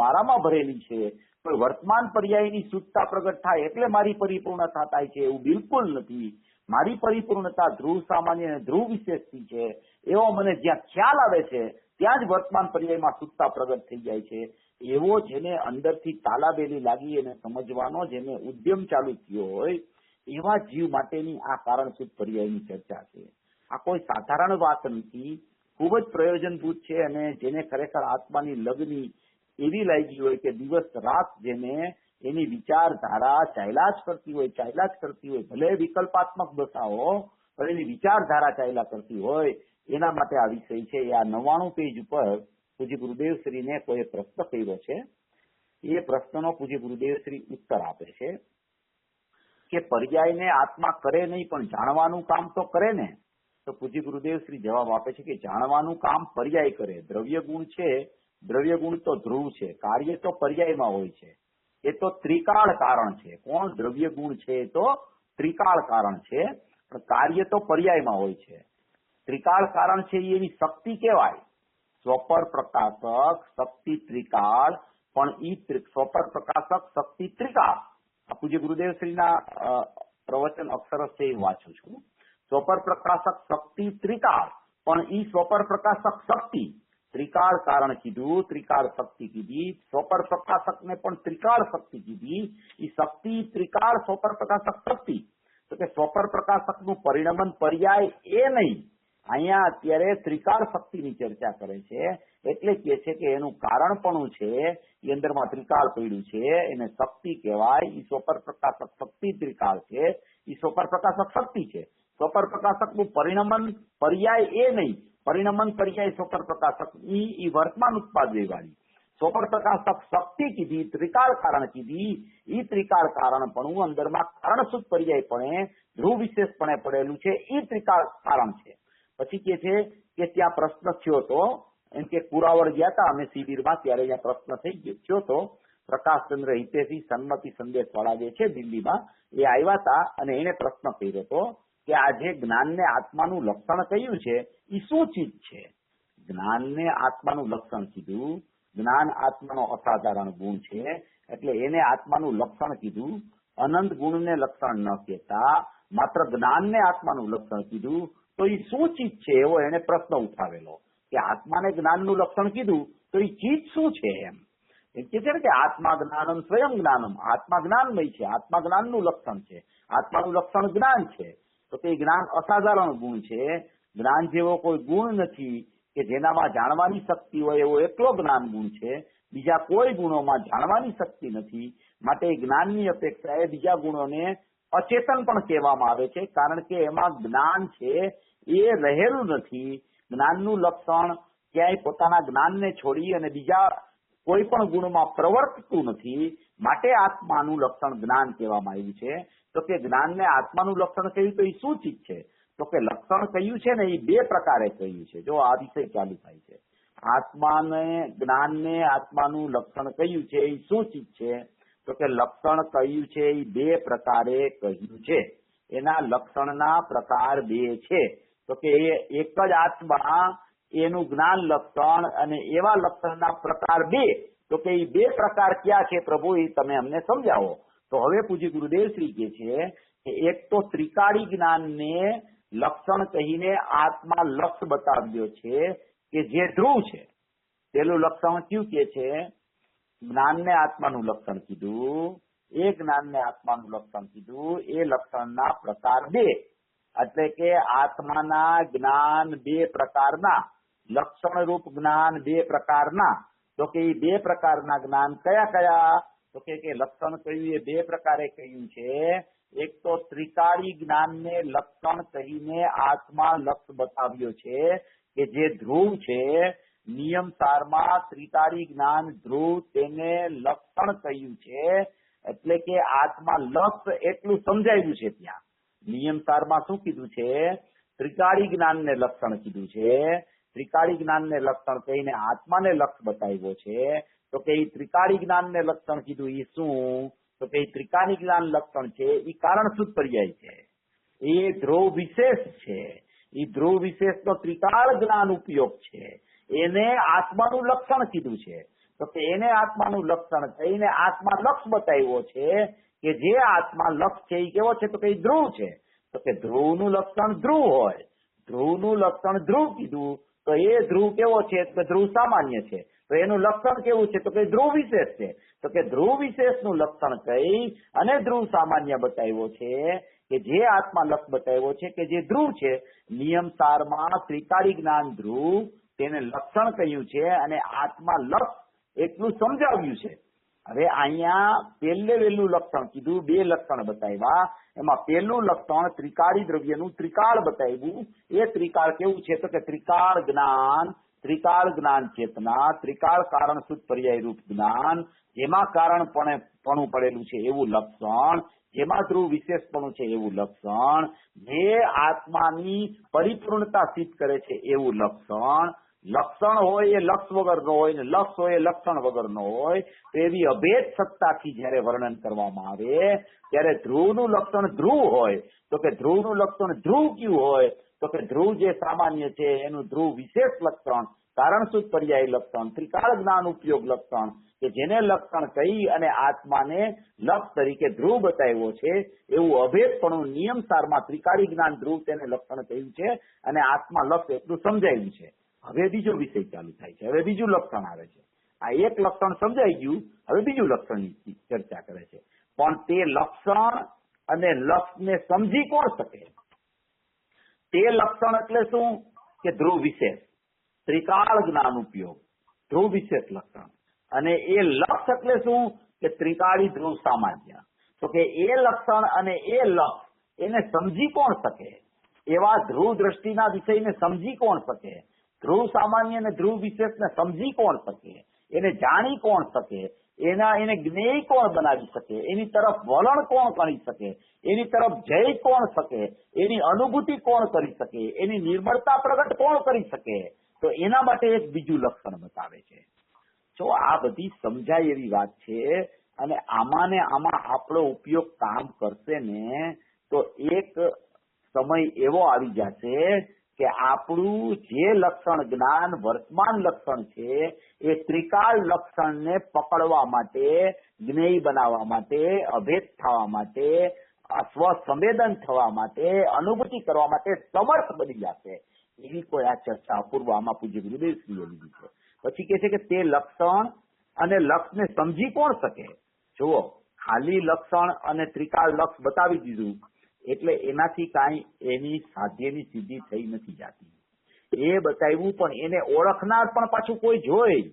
મારામાં ભરેલી છે, કોઈ વર્તમાન પર્યાયની શુદ્ધતા પ્રગટ થાય એટલે મારી પરિપૂર્ણતા થાય છે એવું બિલકુલ નથી. મારી પરિપૂર્ણતા ધ્રુવ સામાન્ય અને ધ્રુવ વિશેષથી છે એવો મને જ્યાં ખ્યાલ આવે છે ત્યાં જ વર્તમાન પર્યાયમાં શુદ્ધતા પ્રગટ થઈ જાય છે. એવો જેને અંદરથી તાલાબેલી લાગી અને સમજવાનો જેને ઉદ્યમ ચાલુ થયો હોય એવા જીવ માટેની આ કારણ શુદ્ધ પર્યાયની ચર્ચા છે. આ કોઈ સાધારણ વાત નથી, ખૂબ જ પ્રયોજનભૂત છે, અને જેને ખરેખર આત્માની લગની એવી લાગી હોય કે દિવસ રાત જેને એની વિચારધારા ચાલ્યા જ કરતી હોય, ભલે વિકલ્પાત્મક દશાઓ પણ એની વિચારધારા ચાલ્યા કરતી હોય, એના માટે આ વિષય છે. આ 99 પેજ ઉપર પૂજ્ય ગુરુદેવશ્રીને કોઈ પ્રશ્ન કર્યો છે. એ પ્રશ્નનો પૂજ્ય ગુરુદેવશ્રી ઉત્તર આપે છે કે પર્યાયને આત્મા કરે નહીં પણ જાણવાનું કામ તો કરે ને. તો પૂજ્ય ગુરુદેવશ્રી જવાબ આપે છે કે જાણવાનું કામ પર્યાય કરે. દ્રવ્ય ગુણ છે, દ્રવ્ય ગુણ તો ધ્રુવ છે, કાર્ય તો પર્યાયમાં હોય છે. એ તો ત્રિકાળ કારણ છે. કોણ? દ્રવ્ય ગુણ છે એ તો ત્રિકાળ કારણ છે, પણ કાર્ય તો પર્યાયમાં હોય છે. ત્રિકાળ કારણ છે એની શક્તિ કહેવાય. સ્વપર પ્રકાશક શક્તિ ત્રિકાળ, પણ ઈ સ્વપર પ્રકાશક શક્તિ ત્રિકાળ. આ પૂજ્ય ગુરુદેવશ્રીના પ્રવચન અક્ષરશ છે એ વાંચું છું. સ્વપર પ્રકાશક શક્તિ ત્રિકાળ, પણ ઈ સ્વપર પ્રકાશક શક્તિ ત્રિકાળ કારણ કીધું, ત્રિકાળ શક્તિ કીધી, સ્વપર પ્રકાશક ને પણ ત્રિકાળ શક્તિ કીધી. ઈ શક્તિ ત્રિકાળ સ્વપર પ્રકાશક શક્તિ, તો કે સ્વપર પ્રકાશક નું પરિણમન પર્યાય એ નહીં, અહીંયા અત્યારે ત્રિકાળ શક્તિની ચર્ચા કરે છે, એટલે કે છે કે એનું કારણપણું છે એ અંદરમાં ત્રિકાળ પડ્યું છે, એને શક્તિ કહેવાય. એ સ્વપર પ્રકાશક શક્તિ ત્રિકાળ છે, એ સ્વપર પ્રકાશક શક્તિ છે. સ્વપર પ્રકાશકનું પરિણમન પર્યાય એ નહીં, પરિણમન પર્યાય સ્વપર પ્રકાશક ઈ વર્તમાન ઉત્પાદય વાળી. સ્વપર પ્રકાશક શક્તિ કીધી, ત્રિકાળ કારણ કીધી. ઈ ત્રિકાળ કારણપણું અંદરમાં કારણસૂત પર્યાયપણે ધ્રુવ વિશેષપણે પડેલું છે, ઈ ત્રિકાળ કારણ છે. પછી કે છે કે ત્યાં પ્રશ્ન થયો હતો, એમ કે કુરાવડ ગયા હતા અમે શિબિરમાં, ત્યારે અહીંયા પ્રશ્ન થયો હતો. પ્રકાશચંદ્ર હિતેશી સન્મતિ સંદેશ વાળા જે છે દિલ્હીમાં, એ આવ્યા હતા અને એને પ્રશ્ન કર્યો હતો કે આ જે જ્ઞાનને આત્માનું લક્ષણ કહ્યું છે એ શું ચીજ છે? જ્ઞાનને આત્માનું લક્ષણ કીધું, જ્ઞાન આત્માનો અસાધારણ ગુણ છે, એટલે એને આત્માનું લક્ષણ કીધું. અનંત ગુણને લક્ષણ ન કહેતા માત્ર જ્ઞાનને આત્માનું લક્ષણ કીધું. તો એ શું ચીજ છે એવો એને પ્રશ્ન ઉઠાવેલો કે આત્માને જ્ઞાનનું લક્ષણ કીધું તો એ ચીજ શું છે? એમ કે છે ને કે આત્મા જ્ઞાનમ સ્વયં જ્ઞાનમ, આત્મા જ્ઞાનમય છે, આત્મા જ્ઞાનનું લક્ષણ છે, આત્માનું લક્ષણ જ્ઞાન છે. તો તે જ્ઞાન અસાધારણ ગુણ છે. જ્ઞાન જેવો કોઈ ગુણ નથી કે જેનામાં જાણવાની શક્તિ હોય એવો એકલો જ્ઞાન ગુણ છે. બીજા કોઈ ગુણોમાં જાણવાની શક્તિ નથી. માટે જ્ઞાનની અપેક્ષાએ બીજા ગુણોને અચેતન પણ કહેવામાં આવે છે, કારણ કે એમાં જ્ઞાન છે એ રહેલું નથી. જ્ઞાનનું લક્ષણ ક્યાંય પોતાના જ્ઞાનને છોડી અને બીજા કોઈ પણ ગુણમાં પ્રવર્તતું નથી. માટે આત્માનું લક્ષણ જ્ઞાન કહેવામાં આવ્યું છે. તો કે જ્ઞાનને આત્માનું લક્ષણ કહ્યું તો એ શું ચીજ છે? તો કે લક્ષણ કહ્યું છે ને એ બે પ્રકારે કહ્યું છે. જો આ વિષય ચાલુ થાય છે, આત્માને જ્ઞાનને આત્માનું લક્ષણ કહ્યું છે એ શું ચીજ છે? તો કે લક્ષણ કહ્યું છે એ બે પ્રકારે કહ્યું છે. એના લક્ષણના પ્રકાર બે છે. તો કે એક જ આત્મા એનું જ્ઞાન લક્ષણ અને એવા લક્ષણના પ્રકાર બે. તો કે એ બે પ્રકાર ક્યાં છે પ્રભુ, એ તમે અમને સમજાવો. તો હવે પૂજ્ય ગુરુદેવ શ્રી કહે છે કે એક તો ત્રિકાળી જ્ઞાનને લક્ષણ કહીને આત્મા લક્ષ બતાવ્યો છે કે જે ધ્રુવ છે. પેલું લક્ષણ કયું કે છે? જ્ઞાનને આત્માનું લક્ષણ કીધું, એ જ્ઞાનને આત્માનું લક્ષણ કીધું. એ લક્ષણના પ્રકાર બે, એટલે કે આત્માના જ્ઞાન બે પ્રકારના, લક્ષણ રૂપ જ્ઞાન બે પ્રકારના. તો કે એ બે પ્રકારના જ્ઞાન કયા કયા? તો કે લક્ષણ કહ્યું એ બે પ્રકારે કહ્યું છે. એક તો ત્રિકાળી જ્ઞાનને લક્ષણ કહીને આત્મા લક્ષ બતાવ્યો છે કે જે ધ્રુવ છે. નિયમ સારમાં ત્રિકાળી જ્ઞાન ધ્રુવ તેને લક્ષણ કહ્યું છે, એટલે કે આત્મા લક્ષ એટલું સમજાવ્યું છે. ત્યાં નિયમ સારમાં શું કીધું છે? ત્રિકાળી જ્ઞાનને લક્ષણ કીધું છે. ત્રિકાળી જ્ઞાનને લક્ષણ કહીને આત્માને લક્ષ બતાવ્યો છે. તો કે એ ત્રિકાળી જ્ઞાનને લક્ષણ કીધું એ શું? તો કે ત્રિકાળી જ્ઞાન લક્ષણ છે એ કારણસૂત પર્યાય છે, એ ધ્રુવ વિશેષ છે. એ ધ્રુવ વિશેષનો ત્રિકાળ જ્ઞાન ઉપયોગ છે. એને આત્માનું લક્ષણ કીધું છે. તો કે એને આત્માનું લક્ષણ કહીને આત્મા લક્ષ બતાવ્યો છે કે જે આત્મા લક્ષ છે એ કેવો છે? તો કે ધ્રુવ છે. તો કે ધ્રુવનું લક્ષણ ધ્રુવ હોય, ધ્રુવનું લક્ષણ ધ્રુવ કીધું. તો એ ધ્રુવ કેવો છે? તો ધ્રુવ સામાન્ય છે. તો એનું લક્ષણ કેવું છે? તો કે ધ્રુવ વિશેષ છે. તો કે ધ્રુવ વિશેષનું લક્ષણ કહી અને ધ્રુવ સામાન્ય બતાવ્યો છે કે જે આત્મા લક્ષ બતાવ્યો છે કે જે ધ્રુવ છે. નિયમ સારમાં ત્રિકાળી જ્ઞાન ધ્રુવ તેને લક્ષણ કહ્યું છે અને આત્મા લક્ષ એટલું સમજાવ્યું છે. હવે અહીંયા પહેલે વહેલું લક્ષણ કીધું, બે લક્ષણ બતાવ્યા. એમાં પહેલું લક્ષણ ત્રિકાળી દ્રવ્યનું ત્રિકાળ બતાવ્યું. એ ત્રિકાળ કેવું છે? તો કે ત્રિકાળ જ્ઞાન, ત્રિકાળ જ્ઞાન ચેતના, ત્રિકાળ કારણસૂત પર્યાય રૂપ જ્ઞાન, જેમાં કારણપણું પડેલું છે એવું લક્ષણ, જેમાં ધ્રુવ વિશેષપણું છે એવું લક્ષણ, જે આત્માની પરિપૂર્ણતા સિદ્ધ કરે છે એવું લક્ષણ. લક્ષણ હોય એ લક્ષ વગરનો હોય ને લક્ષ હોય એ લક્ષણ વગરનો હોય. તો એવી અભેદ સત્તાથી જયારે વર્ણન કરવામાં આવે ત્યારે ધ્રુવનું લક્ષણ ધ્રુવ હોય. તો કે ધ્રુવનું લક્ષણ ધ્રુવ કયું હોય? તો કે ધ્રુવ જે સામાન્ય છે એનું ધ્રુવ વિશેષ લક્ષણ, કારણસૂત પર્યાય લક્ષણ, ત્રિકાળ જ્ઞાન ઉપયોગ લક્ષણ, કે જેને લક્ષણ કહી અને આત્માને લક્ષ તરીકે ધ્રુવ બતાવ્યો છે એવું અભેદપણું નિયમ સારમાં ત્રિકાળી જ્ઞાન ધ્રુવ તેને લક્ષણ કહ્યું છે અને આત્મા લક્ષ એટલું સમજાયું છે. હવે બીજો વિષય ચાલુ થાય છે. હવે બીજું લક્ષણ આવે છે. આ એક લક્ષણ સમજાઈ ગયું, હવે બીજું લક્ષણની ચર્ચા કરે છે. પણ તે લક્ષણ અને લક્ષને સમજી કોણ શકે? તે લક્ષણ એટલે શું? કે ધ્રુવ વિશેષ, ત્રિકાળ જ્ઞાન ઉપયોગ, ધ્રુવ વિશેષ લક્ષણ. અને એ લક્ષ એટલે શું કે ત્રિકાળી ધ્રુવ સામાન્ય. તો કે એ લક્ષણ અને એ લક્ષ એને સમજી કોણ શકે? એવા ધ્રુવ દ્રષ્ટિના વિષયને સમજી કોણ શકે? ધ્રુવ સામાન્ય અને ધ્રુવ વિશેષને સમજી કોણ શકે? એને જાણી કોણ શકે? એને જ્ઞેય કોણ બનાવી શકે? એની તરફ વલણ કોણ કરી શકે? એની તરફ જઈ કોણ શકે? એની અનુભૂતિ કોણ કરી શકે? એની નિર્મળતા પ્રગટ કોણ કરી શકે? તો એના માટે એક બીજું લક્ષણ બતાવે છે. જો આ બધી સમજાય એવી વાત છે અને આમાં ને આમાં આપણો ઉપયોગ કામ કરશે ને તો એક સમય એવો આવી જશે કે આપણું જે લક્ષણ જ્ઞાન વર્તમાન લક્ષણ છે એ ત્રિકાળ લક્ષણને પકડવા માટે, જ્ઞેય બનાવવા માટે, અભેદ થવા માટે, સ્વસંવેદન થવા માટે, અનુભૂતિ કરવા માટે સમર્થ બની જશે. એવી કોઈ આ ચર્ચા અપૂર્વ આમાં પૂજ્ય ગુરુદેવશ્રીએ લીધી છે. પછી કે છે કે તે લક્ષણ અને લક્ષને સમજી કોણ શકે? જુઓ, ખાલી લક્ષણ અને ત્રિકાળ લક્ષ બતાવી દીધું એટલે એનાથી કાંઈ એની સાધ્યની સિદ્ધિ થઈ નથી જતી. એ બતાવ્યું પણ એને ઓળખનાર પણ પાછું કોઈ જોઈ.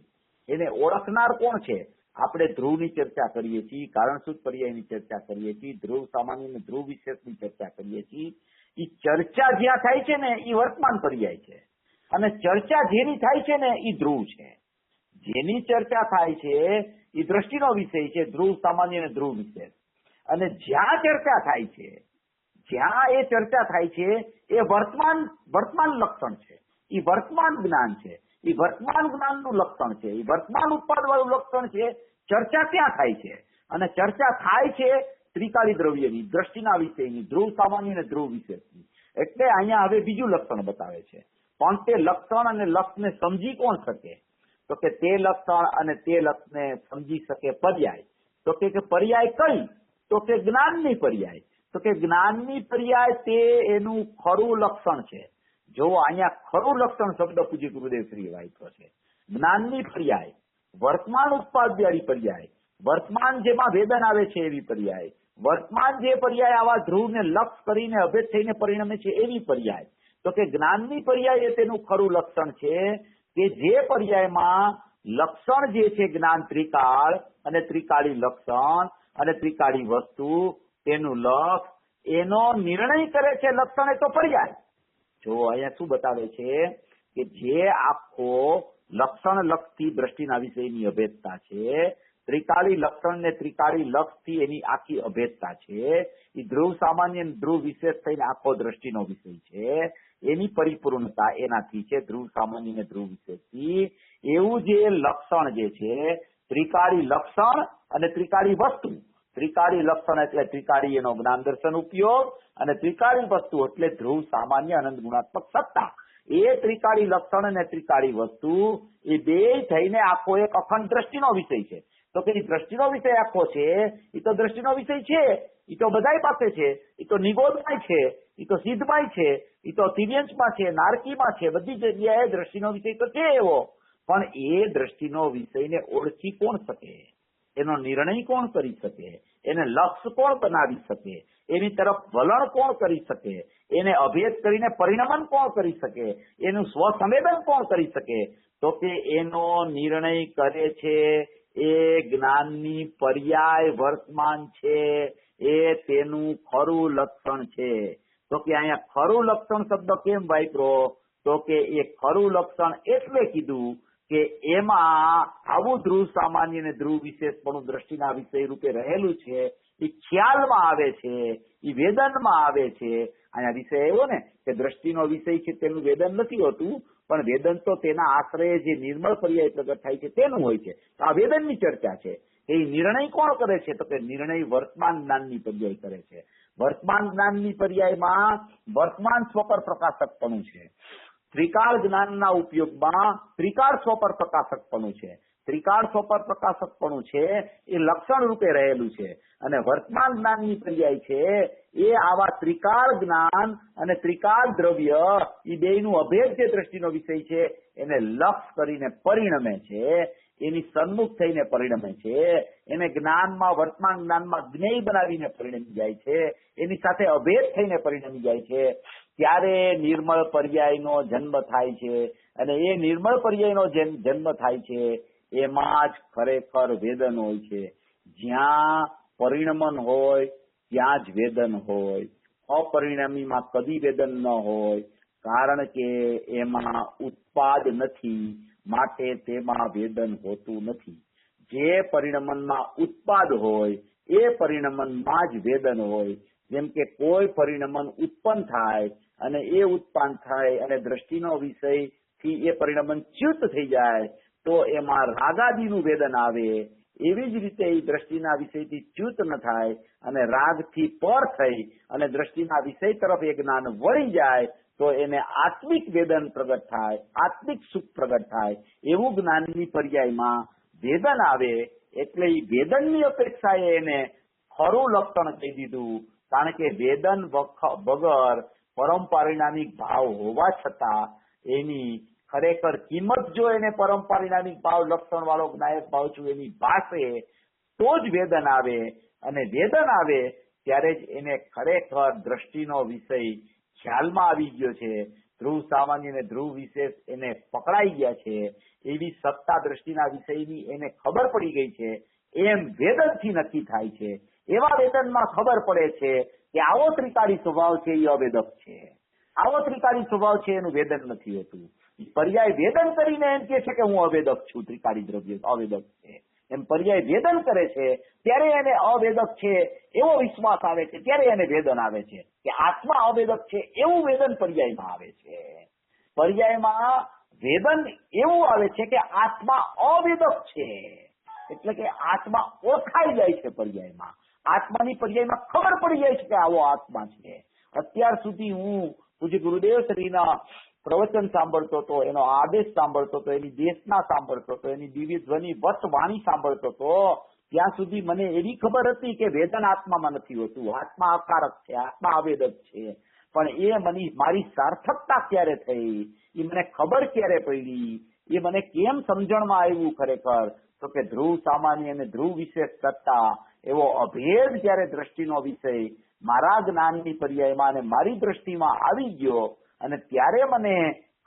એને ઓળખનાર કોણ છે? આપણે ધ્રુવની ચર્ચા કરીએ છીએ, કારણસૂત્ર પર્યાયની ચર્ચા કરીએ છીએ, ધ્રુવ સામાન્ય અને ધ્રુવ વિશેષની ચર્ચા કરીએ છીએ. એ ચર્ચા જ્યાં થાય છે ને એ વર્તમાન પર્યાય છે અને ચર્ચા જેની થાય છે ને એ ધ્રુવ છે. જેની ચર્ચા થાય છે એ દ્રષ્ટિનો વિષય છે, ધ્રુવ સામાન્ય અને ધ્રુવ વિશેષ. અને જ્યાં ચર્ચા થાય છે, જ્યાં એ ચર્ચા થાય છે એ વર્તમાન લક્ષણ છે, એ વર્તમાન જ્ઞાન છે, એ વર્તમાન જ્ઞાનનું લક્ષણ છે, એ વર્તમાન ઉત્પાદવાળું લક્ષણ છે. ચર્ચા ત્યાં થાય છે અને ચર્ચા થાય છે ત્રિકાળી દ્રવ્યની, દ્રષ્ટિના વિષયની, ધ્રુવ સામાન્ય અને ધ્રુવ વિશેષની. એટલે અહીંયા હવે બીજું લક્ષણ બતાવે છે. પણ તે લક્ષણ અને લક્ષને સમજી કોણ શકે? તો કે તે લક્ષણ અને તે લક્ષને સમજી શકે પર્યાય. તો કે પર્યાય કઈ? તો કે જ્ઞાનની પર્યાય. તો કે જ્ઞાનની પર્યાય તે એનું ખરું લક્ષણ છે. જો અહીંયા ખરું લક્ષણ શબ્દ પૂજ્ય ગુરુદેવશ્રીએ વાપર્યો છે. જ્ઞાનની પર્યાય, વર્તમાન ઉત્પાદવાળી પર્યાય, વર્તમાન જેમાં વેદન આવે છે એવી પર્યાય, વર્તમાન જે પર્યાય આવા ધ્રુવને લક્ષ કરીને અભેદ થઈને પરિણમે છે એવી પર્યાય. તો કે જ્ઞાનની પર્યાય એ તેનું ખરું લક્ષણ છે કે જે પર્યાયમાં લક્ષણ જે છે જ્ઞાન ત્રિકાળ અને ત્રિકાળી લક્ષણ અને ત્રિકાળી વસ્તુ તેનું લક્ષ એનો નિર્ણય કરે છે. લક્ષણ એ તો પર્યાય. જો અહીંયા શું બતાવે છે કે જે આખો લક્ષણ લક્ષથી દ્રષ્ટિના વિષયની અભેદતા છે, ત્રિકાળી લક્ષણ ને ત્રિકાળી લક્ષથી એની આખી અભેદતા છે, એ ધ્રુવ સામાન્ય ધ્રુવ વિશેષ થઈને આખો દ્રષ્ટિનો વિષય છે. એની પરિપૂર્ણતા એનાથી છે, ધ્રુવ સામાન્ય ને ધ્રુવ વિશેષથી. એવું જે લક્ષણ જે છે ત્રિકાળી લક્ષણ અને ત્રિકાળી વસ્તુ, ત્રિકાળી લક્ષણ એટલે ત્રિકાળી એનો જ્ઞાન દર્શન ઉપયોગ અને ત્રિકાળી વસ્તુ એટલે ધ્રુવ સામાન્ય અનંત ગુણાત્મક સત્તા. એ ત્રિકાળી લક્ષણ અને ત્રિકાળી વસ્તુ એ બે થઈને આખો એક અખંડ દ્રષ્ટિનો વિષય છે. તો કે દ્રષ્ટિનો વિષય આખો છે એ તો દ્રષ્ટિનો વિષય છે, એ તો બધાય પાસે છે, એ તો નિગોદમાં છે, એ તો સિદ્ધમાં છે, એ તો તિર્યંશમાં છે, નારકીમાં છે, બધી જગ્યાએ દ્રષ્ટિનો વિષય તો છે એવો. પણ એ દ્રષ્ટિનો વિષયને ઓળખી કોણ શકે? એનો નિર્ણય કોણ કરી શકે? એને લક્ષ્ય કોણ બનાવી શકે? એની તરફ વલણ કોણ કરી શકે? એને અભેદ કરીને પરિણમન કોણ કરી શકે? એનું સ્વસંવેદન કોણ કરી શકે? તો કે એનો નિર્ણય કરે છે એ જ્ઞાનની પર્યાય વર્તમાન છે, એ તેનું ખરું લક્ષણ છે. તો કે અહીંયા ખરું લક્ષણ શબ્દ કેમ વાપરો? તો કે એ ખરું લક્ષણ એટલે કીધું કે એમાં આવું ધ્રુવ સામાન્ય અને ધ્રુવ વિશેષપણું દ્રષ્ટિના વિષય રૂપે રહેલું છે. એ ખ્યાલમાં આવે છે, એ વેદનમાં આવે છે. અહીંયા વિષય એવો ને કે દ્રષ્ટિનો વિષય છે તેનું વેદન નથી હોતું, પણ વેદન તો તેના આશ્રય જે નિર્મળ પર્યાય પ્રગટ થાય છે તેનું હોય છે. તો આ વેદનની ચર્ચા છે. એ નિર્ણય કોણ કરે છે? તો કે નિર્ણય વર્તમાન જ્ઞાનની પર્યાય કરે છે. વર્તમાન જ્ઞાનની પર્યાયમાં વર્તમાન સ્વપર પ્રકાશકપણું છે. ત્રિકાળ જ્ઞાનના ઉપયોગમાં ત્રિકાળ સ્વપર પ્રકાશકપણું છે. ત્રિકાળ સ્વપર પ્રકાશકપણું છે એ લક્ષણ રૂપે રહેલું છે. અને વર્તમાન જ્ઞાનની પર્યાય છે એ આવા ત્રિકાળ જ્ઞાન અને ત્રિકાળ દ્રવ્ય એ બેયનું અભેદ જે દ્રષ્ટિનો વિષય છે એને લક્ષ કરીને પરિણમે છે, એની સન્મુખ થઈને પરિણમે છે, એને જ્ઞાનમાં વર્તમાન જ્ઞાનમાં જ્ઞેય બનાવીને પરિણમી જાય છે, એની સાથે અભેદ થઈને પરિણમી જાય છે. ત્યારે નિર્મળ પર્યાયનો જન્મ થાય છે, અને એ નિર્મળ પર્યાયનો જન્મ થાય છે એમાં જ ખરેખર વેદન હોય છે. જ્યાં પરિણમન હોય ત્યાં જ વેદન હોય, અપરિણમીમાં કદી વેદન ન હોય, કારણ કે એમાં ઉત્પાદ નથી, માટે તેમાં વેદન હોતું નથી. જે પરિણમનમાં ઉત્પાદ હોય એ પરિણમનમાં જ વેદન હોય. જેમ કે કોઈ પરિણમન ઉત્પન્ન થાય અને એ ઉત્પન્ન થાય અને દ્રષ્ટિનો વિષયથી એ પરિણમન ચ્યુત થઈ જાય તો એમાં રાગાદીનું વેદન આવે. એવી જ રીતે એ દ્રષ્ટિના વિષયથી ચ્યુત ન થાય અને રાગથી પર થઈ અને દ્રષ્ટિના વિષય તરફ એ જ્ઞાન વળી જાય તો એને આત્મિક વેદન પ્રગટ થાય, આત્મિક સુખ પ્રગટ થાય. એવું જ્ઞાનની પર્યાયમાં વેદન આવે. એટલે એ વેદનની અપેક્ષાએ એને ખરું લક્ષણ કહી દીધું. કારણ કે વેદન વગર પરમ પારિણામિક ભાવ હોવા છતાં એની ખરેખર કિંમત જો એને પરમ પારિણામિક ભાવ લક્ષણ વાળો જ્ઞાયક ભાવ છું એની પાસે તો જ વેદન આવે. અને વેદન આવે ત્યારે જ એને ખરેખર દ્રષ્ટિનો વિષય ખ્યાલમાં આવી ગયો છે, ધ્રુવ સામાન્ય અને ધ્રુવ વિશેષ એને પકડાઈ ગયા છે, એવી સત્તા દ્રષ્ટિના વિષયની એને ખબર પડી ગઈ છે, એમ વેદનથી નક્કી થાય છે. એવા વેદનમાં ખબર પડે છે કે આવો ત્રિકાળી સ્વભાવ છે એ અવેદક છે, આવો ત્રિકાળી સ્વભાવ છે એનું વેદન નથી હોતું. પર્યાય વેદન કરીને એમ કે છે કે હું અવેદક છું, ત્રિકાળી દ્રવ્ય અવેદક છે એમ પર્યાય વેદન કરે છે ત્યારે એને અવેદક છે એવો વિશ્વાસ આવે છે, ત્યારે એને વેદન આવે છે કે આત્મા અવેદક છે એવું વેદન પર્યાયમાં આવે છે. પર્યાયમાં વેદન એવું આવે છે કે આત્મા અવેદક છે, એટલે કે આત્મા ઓળખાઈ જાય છે. પર્યાયમાં આત્માની પર્યાયમાં ખબર પડી જાય છે કે આવો આત્મા છે. અત્યાર સુધી હું પૂજ્ય ગુરુદેવ શ્રીના પ્રવચન સાંભળતો હતો, એનો આદેશ સાંભળતો હતો, એની દેશના સાંભળતો હતો, એની દિવ્ય ધ્વનિ વટ વાણી સાંભળતો હતો, ત્યાં સુધી મને એવી ખબર હતી કે વેદન આત્મામાં નથી હોતું, આત્મા અકારક છે, આત્મા આવેદક છે. પણ એ મારી સાર્થકતા ક્યારે થઈ, એ મને ખબર ક્યારે પડી, એ મને કેમ સમજણમાં આવ્યું ખરેખર, તો કે ધ્રુવ સામાન્ય અને ધ્રુવ વિશેષ સત્તા એવો અભેદ જયારે દ્રષ્ટિનો વિષય મારા જ્ઞાનની પર્યાયમાં અને મારી દ્રષ્ટિમાં આવી ગયો અને ત્યારે મને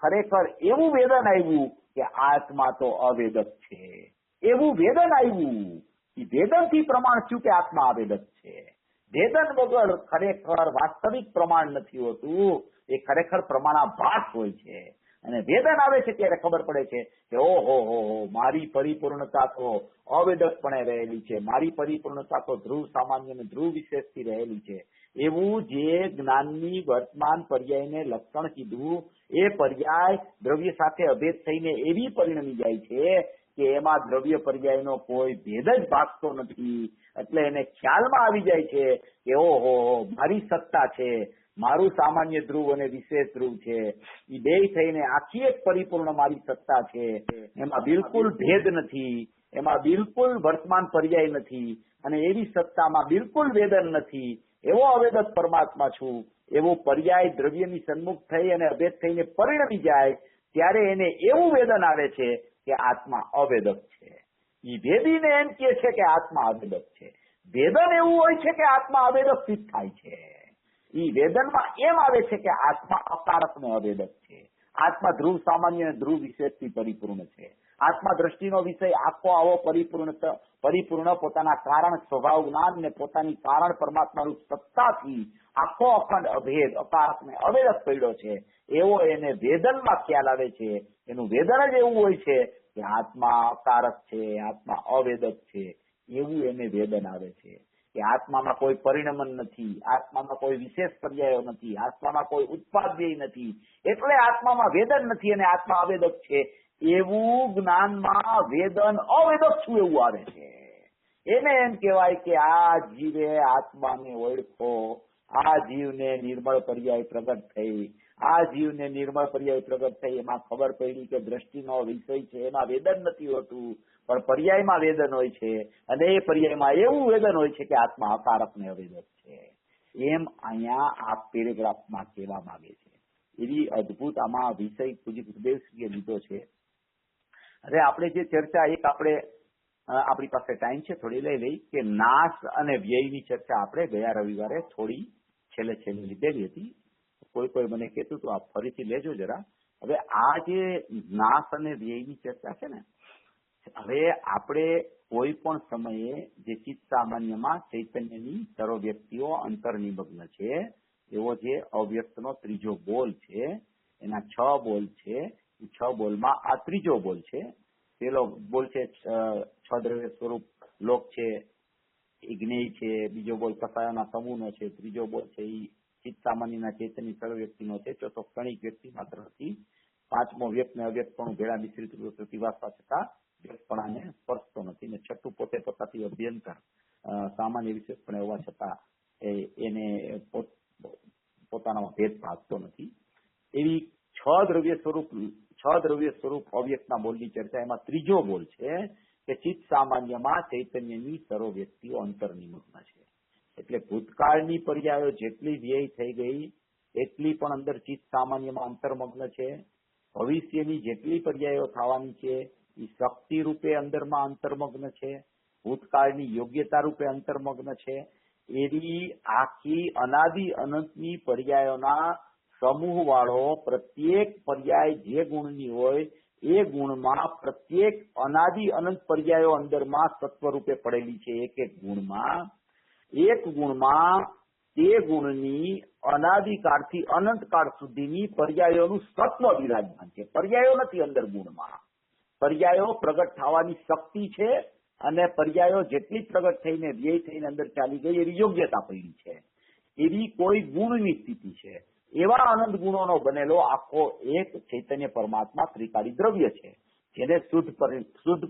ખરેખર એવું વેદન આવ્યું કે આત્મા તો અવેદક છે. એવું વેદન આવ્યું. એ વેદનથી પ્રમાણ થયું કે આત્મા આવેદક છે. વેદન વગર ખરેખર વાસ્તવિક પ્રમાણ નથી હોતું, એ ખરેખર પ્રમાણાભાસ હોય છે. અને વેદન આવે છે ત્યારે ખબર પડે છે કે ઓહો હો મારી પરિપૂર્ણતા તો અવેદકપણે રહેલી છે, મારી પરિપૂર્ણતા તો ધ્રુવ સામાન્ય અને ધ્રુવ વિશેષથી રહેલી છે. એવું જે જ્ઞાનની વર્તમાન પર્યાયને લક્ષણ કીધું એ પર્યાય દ્રવ્ય સાથે અભેદ થઈને એવી પરિણમી જાય છે કે એમાં દ્રવ્ય પર્યાયનો કોઈ ભેદ જ ભાગતો નથી. એટલે એને ખ્યાલમાં આવી જાય છે કે ઓહો મારી સત્તા છે, મારું સામાન્ય ધ્રુવ અને વિશેષ ધ્રુવ છે, એ બે થઈને આખી એક પરિપૂર્ણ મારી સત્તા છે. એમાં બિલકુલ ભેદ નથી, એમાં બિલકુલ વર્તમાન પર્યાય નથી, અને એવી સત્તામાં બિલકુલ વેદન નથી. એવો અવેદક પરમાત્મા છું. એવો પર્યાય દ્રવ્યની સન્મુખ થઈ અને અભેદ થઈને પરિણમી જાય ત્યારે એને એવું વેદન આવે છે કે આત્મા અવેદક છે. એ વેદીને એમ કે છે કે આત્મા અવેદક છે. વેદન એવું હોય છે કે આત્મા અવેદક સિદ્ધ થાય છે. એ વેદનમાં એમ આવે છે કે આત્મા અકારક ને અવેદક છે. આત્મા ધ્રુવ સામાન્ય અને ધ્રુવ વિશેષથી પરિપૂર્ણ છે. આત્મા દ્રષ્ટિનો વિષય આખો આવો પરિપૂર્ણ પોતાના કારણ સ્વભાવ જ્ઞાન ને પોતાની કારણ પરમાત્માનું સત્તાથી આખો અખંડ અભેદ અકારક ને અવેદક પડ્યો છે. એવો એને વેદનમાં ખ્યાલ આવે છે. એનું વેદન જ એવું હોય છે કે આત્મા અકારક છે, આત્મા અવેદક છે. એવું એને વેદન આવે છે કે આત્મામાં કોઈ પરિણમન નથી, આત્મામાં કોઈ વિશેષ પર્યાયો નથી, આત્મામાં કોઈ ઉત્પાદ્ય નથી, એટલે આત્મામાં વેદન નથી અને આત્મા અવેદક છે. એવું જ્ઞાનમાં વેદન અવેદક છું એવું આવે છે. એને એમ કહેવાય કે આ જીવે આત્માને ઓળખો, આ જીવને નિર્મળ પર્યાય પ્રગટ થઈ, આ જીવને નિર્મળ પર્યાય પ્રગટ થઈ. એમાં ખબર પડી કે દ્રષ્ટિનો વિષય છે એમાં વેદન નથી હોતું, પણ પર્યાયમાં વેદન હોય છે. અને એ પર્યાયમાં એવું વેદન હોય છે કે આત્મા અકારક ને અવેદક છે. એમ અહીંયા આ પેરેગ્રાફમાં કહેવા માંગે છે. એવી અદભુત આમાં વિષય પૂજ્ય ગુરુદેવશ્રીએ લીધો છે. હવે આપણે જે ચર્ચા આપણી પાસે ટાઈમ છે થોડી લઈ કે નાશ અને વ્યયની ચર્ચા આપણે ગયા રવિવારે થોડી છેલ્લે લીધેલી હતી. કોઈ મને કહેતું હતું, આપ ફરીથી લેજો જરા. હવે આ જે નાશ અને વ્યયની ચર્ચા છે ને, હવે આપણે કોઈ પણ સમયે જે ચિત્ત સામાન્યમાં ચૈતન્યની સર્વ વ્યક્તિઓ અંતર્નિમગ્ન છે એવો જે અવ્યક્તનો ત્રીજો બોલ છે, એના 6 બોલ છે. એ 6 બોલમાં આ ત્રીજો બોલ છે. પેલો બોલ છે 6 દ્રવ્ય સ્વરૂપ લોક છે, એ જ્ઞેય છે. બીજો બોલ કસાયોના સમૂહનો છે. ત્રીજો બોલ છે એ ચિત્ત સામાન્યના ચૈતન્ય સર્વ વ્યક્તિનો છે. ચોથો ક્ષણિક વ્યક્તિ માત્ર નથી. 5મો વ્યક્ત ને અવ્યક્તપણું ભેળા મિશ્રિત રૂપે પ્રતિભાસવા છતાં વ્યક્તપણાને સ્પર્શતો નથી. ને 6થું પોતે પોતાથી અભ્યંતર સામાન્ય વિશેષપણે હોવા છતાં એને પોતાનામાં ભેદ ભાગતો નથી. એવી 6 દ્રવ્ય સ્વરૂપ અવ્યક્તના બોલની ચર્ચા. એમાં ત્રીજો બોલ છે કે ચિત્ત સામાન્યમાં ચૈતન્યની સર્વ વ્યક્તિઓ અંતર્નિમગ્ન છે. એટલે ભૂતકાળની પર્યાયો જેટલી વ્યય થઈ ગઈ એટલી પણ અંદર ચિત્ત સામાન્યમાં અંતર્મગ્ન છે. ભવિષ્યની જેટલી પર્યાયો થવાની છે એ શક્તિ રૂપે અંદરમાં અંતર્મગ્ન છે. ભૂતકાળની યોગ્યતા રૂપે અંતર્મગ્ન છે. એવી આખી અનાદિ અનંતની પર્યાયોના સમૂહ વાળો પ્રત્યેક પર્યાય જે ગુણની હોય એ ગુણમાં પ્રત્યેક અનાદિ અનંત પર્યાયો અંદરમાં સત્વ રૂપે પડેલી છે. એક ગુણમાં તે ગુણની અનાદિકાળથી અનંતકાળ સુધીની પર્યાયોનું સત્વ વિરાજમાન છે. પર્યાયો નથી અંદર ગુણમાં. પર્યાયો પ્રગટ થવાની શક્તિ છે અને પર્યાયો જેટલી પ્રગટ થઈને વ્યય થઈને અંદર ચાલી ગઈ એવી યોગ્યતા પડી છે. એવી કોઈ ગુણની સ્થિતિ છે. એવા અનંત ગુણોનો બનેલો આખો એક ચૈતન્ય પરમાત્મા ત્રિકાળી દ્રવ્ય છે, જેને શુદ્ધ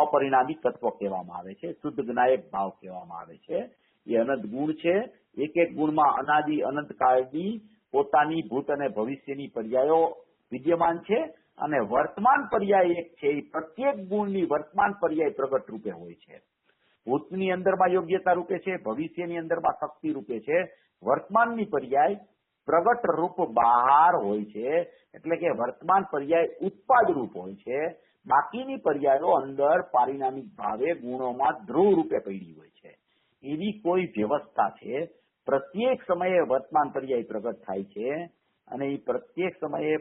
અપરિણામી તત્વ કહેવામાં આવે છે, શુદ્ધ જ્ઞાયક ભાવ કહેવામાં આવે છે. એ અનંત ગુણ છે. એક ગુણમાં અનાદિ અનંત કાળની પોતાની ભૂત અને ભવિષ્યની પર્યાયો વિદ્યમાન છે અને વર્તમાન પર્યાય એક છે. એ પ્રત્યેક ગુણની વર્તમાન પર્યાય પ્રગટ રૂપે હોય છે. ભૂતની અંદરમાં યોગ્યતા રૂપે છે, ભવિષ્યની અંદરમાં શક્તિ રૂપે છે. વર્તમાનની પર્યાય પ્રગટ રૂપ બહાર હોય છે, એટલે કે વર્તમાન પર્યાય ઉત્પાદ રૂપ હોય છે. બાકીની પર્યાયો અંદર પારિણામિક ભાવે ગુણોમાં ધ્રુવ રૂપે પડી હોય છે. એવી કોઈ વ્યવસ્થા છે. પ્રત્યેક સમયે વર્તમાન પર્યાય પ્રગટ થાય છે અને એ પ્રત્યેક સમયે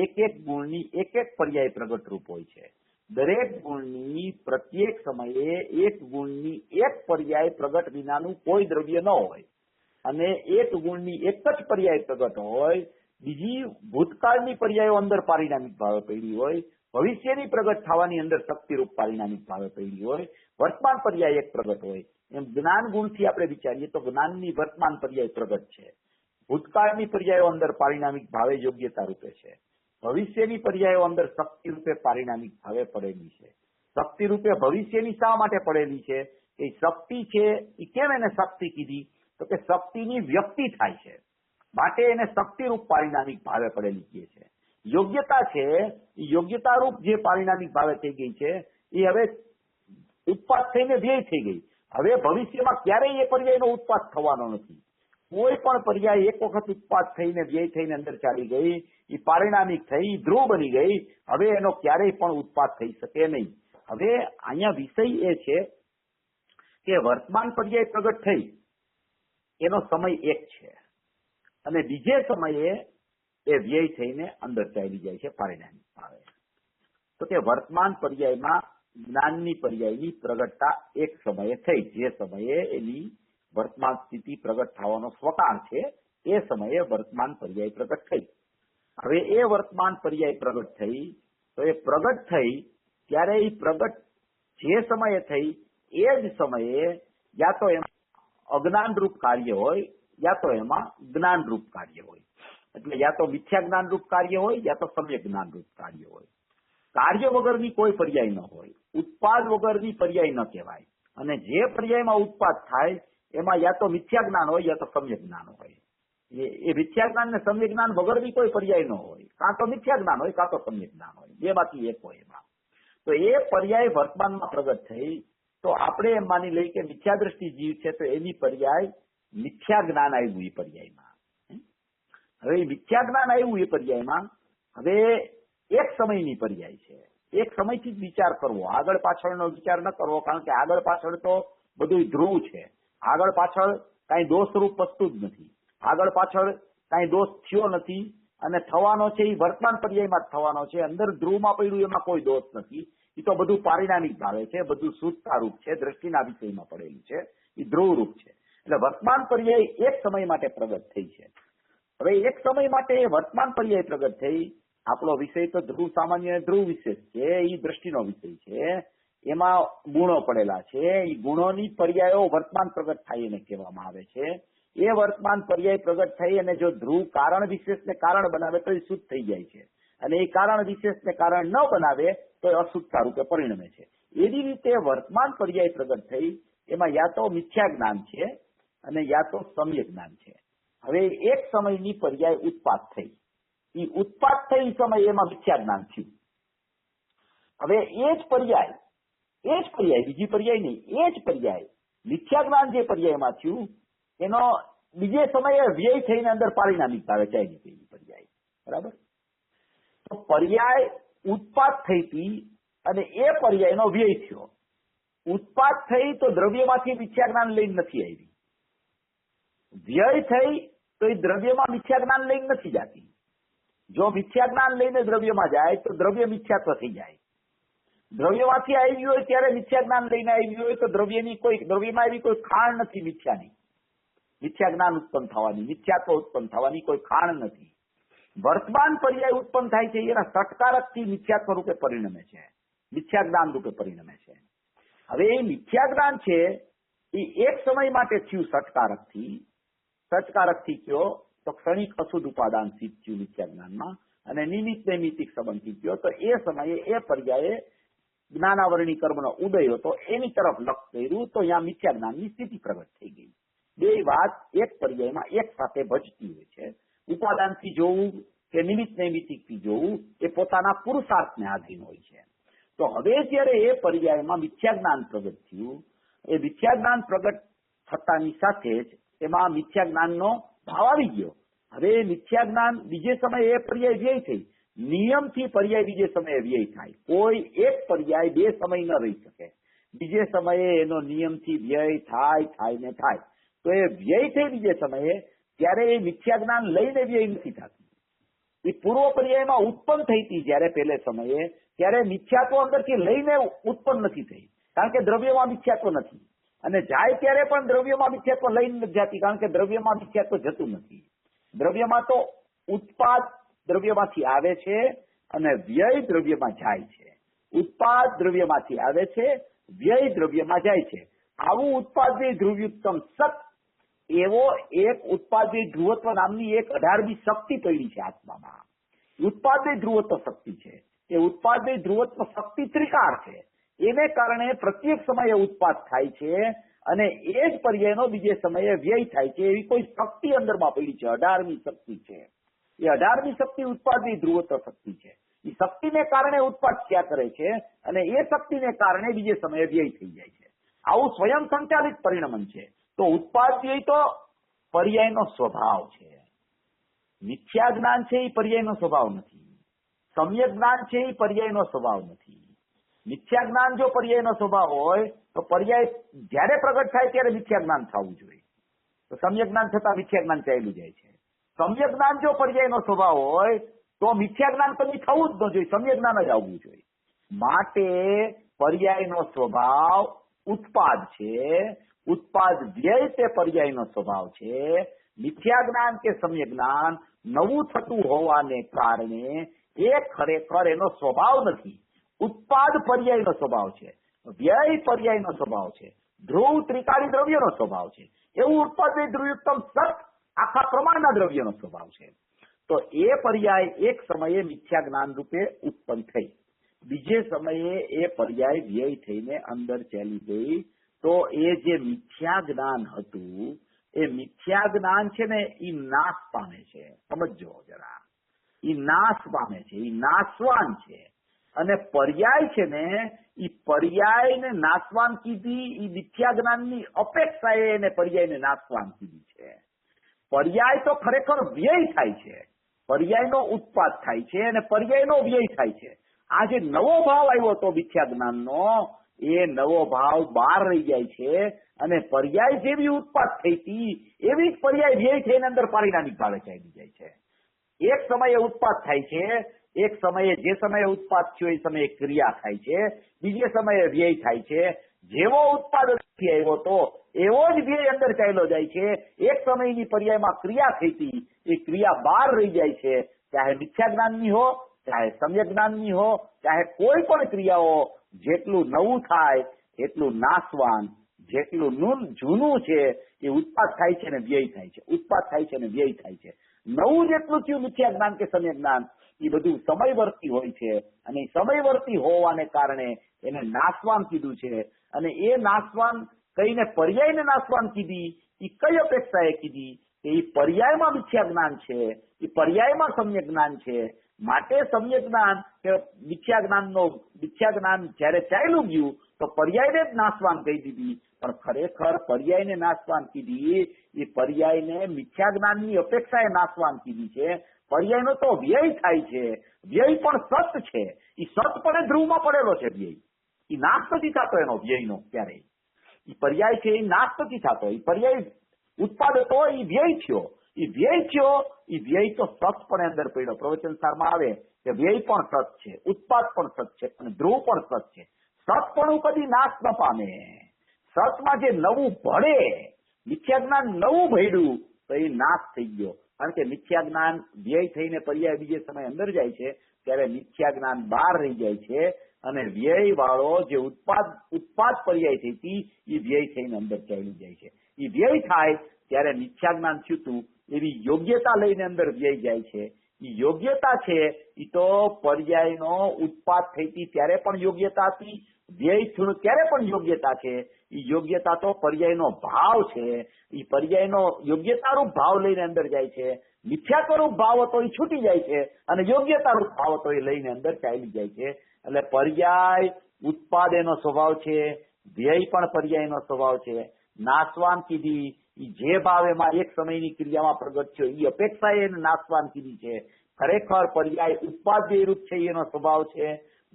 એક ગુણની એક પર્યાય પ્રગટ રૂપ હોય છે. દરેક ગુણની પ્રત્યેક સમયે એક ગુણની એક પર્યાય પ્રગટ વિનાનું કોઈ દ્રવ્ય ન હોય અને એક ગુણની એક જ પર્યાય પ્રગટ હોય. બીજી ભૂતકાળની પર્યાયો અંદર પારિણામિક ભાવે પડી હોય, ભવિષ્યની પ્રગટ થવાની અંદર શક્તિરૂપ પારિણામિક ભાવે પડી હોય, વર્તમાન પર્યાય એક પ્રગટ હોય. એમ જ્ઞાન ગુણથી આપણે વિચારીએ તો જ્ઞાનની વર્તમાન પર્યાય પ્રગટ છે. ભૂતકાળની પર્યાયો અંદર પારિણામિક ભાવે યોગ્યતા રૂપે છે. ભવિષ્યની પર્યાયો અંદર શક્તિ રૂપે પારિણામિક ભાવે પડેલી છે. શક્તિ રૂપે ભવિષ્યની શા માટે પડેલી છે? એ શક્તિ છે એ કેમ એને શક્તિ કીધી? તો કે શક્તિની વ્યક્તિ થાય છે માટે એને શક્તિરૂપ પારિણામિક ભાવે પડેલી કહે છે. યોગ્યતા છે એ યોગ્યતા રૂપ જે પારિણામિક ભાવે થઈ ગઈ છે એ હવે ઉત્પાદ થઈને વ્યય થઈ ગઈ. હવે ભવિષ્યમાં ક્યારેય એ પર્યાયનો ઉત્પાદ થવાનો નથી. કોઈ પણ પર્યાય એક વખત ઉત્પાદ થઈને વ્યય થઈને અંદર ચાલી ગઈ, એ પારિણામિક થઈ ધ્રુવ બની ગઈ. હવે એનો ક્યારેય પણ ઉત્પાદ થઈ શકે નહીં. હવે અહીંયા વિષય એ છે કે વર્તમાન પર્યાય પ્રગટ થઈ એનો સમય એક છે અને બીજે સમયે એ વ્યય થઈને અંદર ચાલી જાય છે પારિણામિક ભાવે. તો કે વર્તમાન પર્યાયમાં જ્ઞાનની પર્યાયની પ્રગટતા એક સમયે થઈ, જે સમયે એની વર્તમાન સ્થિતિ પ્રગટ થવાનો સ્વકાળ છે એ સમયે વર્તમાન પર્યાય પ્રગટ થઈ. હવે એ વર્તમાન પર્યાય પ્રગટ થઈ તો એ પ્રગટ થઈ ત્યારે એ પ્રગટ જે સમયે થઈ એ જ સમયે યા તો એમાં અજ્ઞાન રૂપ કાર્ય હોય યા તો એમાં જ્ઞાન રૂપ કાર્ય હોય. એટલે યા તો મિથ્યા જ્ઞાન રૂપ કાર્ય હોય યા તો સમ્યક જ્ઞાન રૂપ કાર્ય હોય. કાર્ય વગરની કોઈ પર્યાય ન હોય, ઉત્પાદ વગરની પર્યાય ન કહેવાય. અને જે પર્યાયમાં ઉત્પાદ થાય એમાં યા તો મિથ્યા જ્ઞાન હોય યા તો સમ્યક જ્ઞાન હોય. એ મિથ્યા જ્ઞાન ને સમ્યક જ્ઞાન વગરની કોઈ પર્યાય ન હોય. કાં તો મિથ્યા જ્ઞાન હોય કાં તો સમ્યક જ્ઞાન હોય, બેમાંથી એક હોય એમાં. તો એ પર્યાય વર્તમાનમાં પ્રગટ થઈ તો આપણે એમ માની લઈએ કે મિથ્યા દ્રષ્ટિ જીવ છે તો એની પર્યાય મિથ્યા જ્ઞાન આવ્યું એ પર્યાયમાં. હવે મિથ્યા જ્ઞાન આવ્યું એ પર્યાયમાં હવે એક સમયની પર્યાય છે. એક સમયથી જ વિચાર કરવો, આગળ પાછળનો વિચાર ન કરવો, કારણ કે આગળ પાછળ તો બધું ધ્રુવ છે. આગળ પાછળ કાંઈ દોષરૂપ વસ્તુ જ નથી. આગળ પાછળ કાંઈ દોષ થયો નથી અને થવાનો છે એ વર્તમાન પર્યાયમાં જ થવાનો છે. અંદર ધ્રુવમાં પડ્યું એમાં કોઈ દોષ નથી. એ તો બધું પારિણામિક ભાવે છે, બધું શુદ્ધતા રૂપ છે, દ્રષ્ટિના વિષયમાં પડેલું છે, એ ધ્રુવ રૂપ છે. એટલે વર્તમાન પર્યાય એક સમય માટે પ્રગટ થઈ છે. હવે એક સમય માટે વર્તમાન પર્યાય પ્રગટ થઈ. આપણો વિષય તો ધ્રુવ સામાન્ય ધ્રુવ વિશેષ છે, એ દ્રષ્ટિનો વિષય છે. એમાં ગુણો પડેલા છે. એ ગુણોની પર્યાયો વર્તમાન પ્રગટ થાય એને કહેવામાં આવે છે. એ વર્તમાન પર્યાય પ્રગટ થઈ અને જો ધ્રુવ કારણ વિશેષને કારણ બનાવે તો એ શુદ્ધ થઈ જાય છે, અને એ કારણ વિશેષને કારણ ન બનાવે તો એ અશુદ્ધતા રૂપે પરિણમે છે. એવી રીતે વર્તમાન પર્યાય પ્રગટ થઈ એમાં યા તો મિથ્યા જ્ઞાન છે અને યા તો સમ્યક જ્ઞાન છે. હવે એક સમયની પર્યાય ઉત્પાદ થઈ. એ ઉત્પાદ થઈ સમય એમાં મિથ્યા જ્ઞાન થયું. હવે એ જ પર્યાય બીજી પર્યાય નહીં, એ જ પર્યાય મિથ્યા જ્ઞાન જે પર્યાયમાં થયું એનો બીજે સમયે વ્યય થઈને અંદર પારિણામિકતા આવે ચાલી ગઈ પર્યાય. બરાબર? તો પર્યાય ઉત્પાદ થઈ હતી અને એ પર્યાયનો વ્યય થયો. ઉત્પાદ થઈ તો દ્રવ્યમાંથી મિથ્યા જ્ઞાન લઈને નથી આવી. વ્યય થઈ તો એ દ્રવ્યમાં મિથ્યા જ્ઞાન લઈને નથી જતી. જો મિથ્યા જ્ઞાન લઈને દ્રવ્યમાં જાય તો દ્રવ્ય મિથ્યાત્વ થઈ જાય. દ્રવ્યમાંથી આવી હોય ત્યારે મિથ્યા જ્ઞાન લઈને આવી હોય તો દ્રવ્યમાં એવી કોઈ ખાણ નથી મિથ્યાની. મિથ્યા જ્ઞાન ઉત્પન્ન થવાની, મિથ્યાત્વ ઉત્પન્ન થવાની કોઈ ખાણ નથી. વર્તમાન પર્યાય ઉત્પન્ન થાય છે એના સટકારકથી મિથ્યાત્વ રૂપે પરિણમે છે, મિથ્યા જ્ઞાન રૂપે પરિણમે છે. હવે એ મિથ્યા જ્ઞાન છે એ એક સમય માટે થયું સટકારકથી કયો તો ક્ષણિક અશુદ્ધ ઉપાદાન સિદ્ધ થયું મિથ્યા જ્ઞાનમાં, અને નિમિત્ત નૈમિતિક સંબંધથી કયો તો એ સમયે એ પર્યાયે જ્ઞાનાવરણી કર્મનો ઉદય હતો એની તરફ લક્ષ કર્યું તો અહીંયા મિથ્યા જ્ઞાનની સ્થિતિ પ્રગટ થઈ ગઈ. બે વાત એક પર્યાયમાં એક સાથે ભજતી હોય છે. ઉપાદાનથી જોવું કે નિમિત્ત નૈમિતિકથી જોવું એ પોતાના પુરુષાર્થને આધીન હોય છે. તો હવે જયારે એ પર્યાયમાં મિથ્યા જ્ઞાન પ્રગટ થયું, એ મિથ્યા જ્ઞાન પ્રગટ થતાની સાથે જ એમાં મિથ્યા જ્ઞાનનો ભાવ આવી ગયો. હવે મિથ્યા જ્ઞાન બીજે સમયે એ પર્યાય વ્યય થઈ. નિયમથી પર્યાય બીજે સમયે વ્યય થાય. કોઈ એક પર્યાય બે સમય ન રહી શકે. બીજે સમયે એનો નિયમથી વ્યય થાય. તો એ વ્યય થઈ બીજે સમયે ત્યારે એ મિથ્યા જ્ઞાન લઈને વ્યય નથી થતી. એ પૂર્વ પર્યાયમાં ઉત્પન્ન થઈ હતી જયારે પહેલે સમયે, ત્યારે મિથ્યાત્વ અંદરથી લઈને ઉત્પન્ન નથી થઈ, કારણ કે દ્રવ્યમાં મિથ્યાત્વ નથી. અને જાય ત્યારે પણ દ્રવ્યમાં મિથ્યાત્વ લઈને નથી જતી, કારણ કે દ્રવ્યમાં મિથ્યાત્વ જતું નથી. દ્રવ્યમાં તો ઉત્પાદ દ્રવ્યમાંથી આવે છે અને વ્યય દ્રવ્યમાં જાય છે. ઉત્પાદ દ્રવ્યમાંથી આવે છે, વ્યય દ્રવ્યમાં જાય છે. આવું ઉત્પાદની ધ્રુવયુક્તમ સત એવો એક ઉત્પાદની ધ્રુવત્વ નામની એક 18મી શક્તિ પડી છે આત્મામાં. ઉત્પાદની ધ્રુવત્વ શક્તિ છે. એ ઉત્પાદની ધ્રુવત્વ શક્તિ ત્રિકાર છે. એને કારણે પ્રત્યેક સમયે ઉત્પાદ થાય છે અને એ જ પર્યાયનો બીજે સમયે વ્યય થાય છે. એવી કોઈ શક્તિ અંદરમાં પડી છે, 18મી શક્તિ છે. એ 18મી શક્તિ ઉત્પાદની ધ્રુવત્વ શક્તિ છે. એ શક્તિને કારણે ઉત્પાદ થયા કરે છે અને એ શક્તિને કારણે બીજે સમયે વ્યય થઈ જાય છે. આવું સ્વયં સંચાલિત પરિણમન છે. તો ઉત્પાદ વ્યય તો પર્યાયનો સ્વભાવ છે. મિથ્યા જ્ઞાન છે એ પર્યાયનો સ્વભાવ નથી. સમ્યક જ્ઞાન છે એ પર્યાયનો સ્વભાવ નથી. મિથ્યા જ્ઞાન જો પર્યાયનો સ્વભાવ હોય તો પર્યાય જ્યારે પ્રગટ થાય ત્યારે મિથ્યા જ્ઞાન થવું જોઈએ. તો સમ્યક જ્ઞાન થતા મિથ્યા જ્ઞાન ચાલ્યું જાય છે. સમ્યક જ્ઞાન જો પર્યાયનો સ્વભાવ હોય તો મિથ્યા જ્ઞાન પછી થવું જ ન જોઈએ, સમ્યક જ્ઞાન જ આવવું જોઈએ. માટે પર્યાયનો સ્વભાવ ઉત્પાદ છે. ઉત્પાદ વ્યય તે પર્યાયનો સ્વભાવ છે. મિથ્યા જ્ઞાન કે સમ્યક જ્ઞાન નવું થતું હોવાને કારણે એ ખરેખર એનો સ્વભાવ નથી. ઉત્પાદ પર્યાયનો સ્વભાવ છે, વ્યય પર્યાયનો સ્વભાવ છે, ધ્રુવ ત્રિકાળી દ્રવ્યનો સ્વભાવ છે. એવું ઉત્પાદ ધ્રુવયુક્તમ સત આખા પ્રમાણના દ્રવ્યનો સ્વભાવ છે. તો એ પર્યાય એક સમયે મિથ્યા જ્ઞાન રૂપે ઉત્પન્ન થઈ, બીજે સમયે એ પર્યાય વ્યય થઈને અંદર ચાલી ગઈ. તો એ જે મિથ્યા જ્ઞાન હતું એ મિથ્યા જ્ઞાન છે ને એ નાશ પામે છે. સમજો જરા, એ નાશ પામે છે, એ નાશવાન છે. અને પર્યાય છે ને એ પર્યાયને નાશવાન કીધી, એ મિથ્યા જ્ઞાનની અપેક્ષાએ એને પર્યાયને નાશવાન કીધી છે. પર્યાય તો ખરેખર વ્યય થાય છે, પર્યાયનો ઉત્પાદ થાય છે અને પર્યાયનો વ્યય થાય છે. આ જે નવો ભાવ આવ્યો હતો મિથ્યા જ્ઞાનનો એ નવો ભાવ બહાર રહી જાય છે અને પર્યાય જેવી ઉત્પાદ થઈ હતી એવી જ પર્યાય વ્યય થઈને અંદર પારિણામિક ભાવે ચાલી જાય છે. એક સમયે ઉત્પાદ થાય છે, એક સમયે જે સમયે ઉત્પાદ થયો એ સમયે ક્રિયા થાય છે, બીજે સમયે વ્યય થાય છે. જેવો ઉત્પાદ આવ્યો હતો એવો જ વ્યય અંદર ચાલ્યો જાય છે. એક સમયની પર્યાયમાં ક્રિયા થઈ હતી એ ક્રિયા બહાર રહી જાય છે, ચાહે મિથ્યા જ્ઞાનની હો, ચાહે સમ્યક જ્ઞાનની હો, ચાહે કોઈ પણ ક્રિયાઓ જેટલું નવું થાય એટલું નાશવાન, જેટલું જૂનું છે એ ઉત્પાદ થાય છે ને વ્યય થાય છે, ઉત્પાદ થાય છે ને વ્યય થાય છે. નવું જેટલું થયું મિથ્યા જ્ઞાન કે સમ્યક જ્ઞાન એ બધું સમયવર્તી હોય છે અને સમયવર્તી હોવાને કારણે એને નાશવાન કીધું છે. અને એ નાશવાન કહીને પર્યાયને નાશવાન કીધી એ કઈ અપેક્ષાએ કીધી કે એ પર્યાયમાં મિથ્યા જ્ઞાન છે, એ પર્યાયમાં સમ્યક જ્ઞાન છે. માટે સમ્યક જ્ઞાન કે મિથ્યા જ્ઞાન જયારે ચાલ્યું ગયું તો પર્યાયને જ નાશવાન કહી દીધી. પણ ખરેખર પર્યાયને નાશવાન કીધી એ પર્યાયને મિથ્યા જ્ઞાનની અપેક્ષાએ નાશવાન કીધી છે. પર્યાયનો તો વ્યય થાય છે, વ્યય પણ સત છે. એ સત પડે ધ્રુવમાં પડેલો છે વ્યય, એ નાશ નથી થતો એનો વ્યયનો ક્યારેય. એ પર્યાય છે એ નાશ નથી થતો. એ પર્યાય ઉત્પાદ હતો એ વ્યય થયો, એ વ્યય તો સત પણ અંદર પડ્યો. પ્રવચન સારમાં આવે કે વ્યય પણ સત છે, ઉત્પાદ પણ સત છે અને ધ્રુવ પણ સત છે. સત પણ કદી નાશ ન પામે. સતમાં જે નવું ભળે, મિથ્યા જ્ઞાન નવું ભળ્યું તો એ નાશ થઈ ગયો. કારણ કે મિથ્યા જ્ઞાન વ્યય થઈને પર્યાય બીજે સમય અંદર જાય છે ત્યારે મિથ્યા જ્ઞાન બહાર રહી જાય છે અને વ્યય વાળો જે ઉત્પાદ પર્યાય થઈ હતી એ વ્યય થઈને અંદર ચાલી જાય છે. એ વ્યય થાય ત્યારે મિથ્યા જ્ઞાન થયું એવી યોગ્યતા લઈને અંદર વ્યય જાય છે. એ યોગ્યતા છે એ તો પર્યાયનો ઉત્પાદ થઈ હતી ત્યારે પણ યોગ્યતા હતી, વ્યય થયું ત્યારે પણ યોગ્યતા છે. એ યોગ્યતા તો પર્યાયનો ભાવ છે. એ પર્યાયનો યોગ્યતારૂપ ભાવ લઈને અંદર જાય છે. મિથ્યાત્વરૂપ ભાવ હતો એ છૂટી જાય છે અને યોગ્યતારૂપ ભાવ હતો એ લઈને અંદર ચાલી જાય છે. એટલે પર્યાય ઉત્પાદ એનો સ્વભાવ છે, વ્યય પણ પર્યાયનો સ્વભાવ છે. નાશવાન કીધી જે ભાવ એમાં એક સમયની ક્રિયામાં પ્રગટ થયો એ અપેક્ષાએ એને નાશવાન કીધી છે. ખરેખર પર્યાય ઉત્પાદ રૂપ છે એનો સ્વભાવ છે,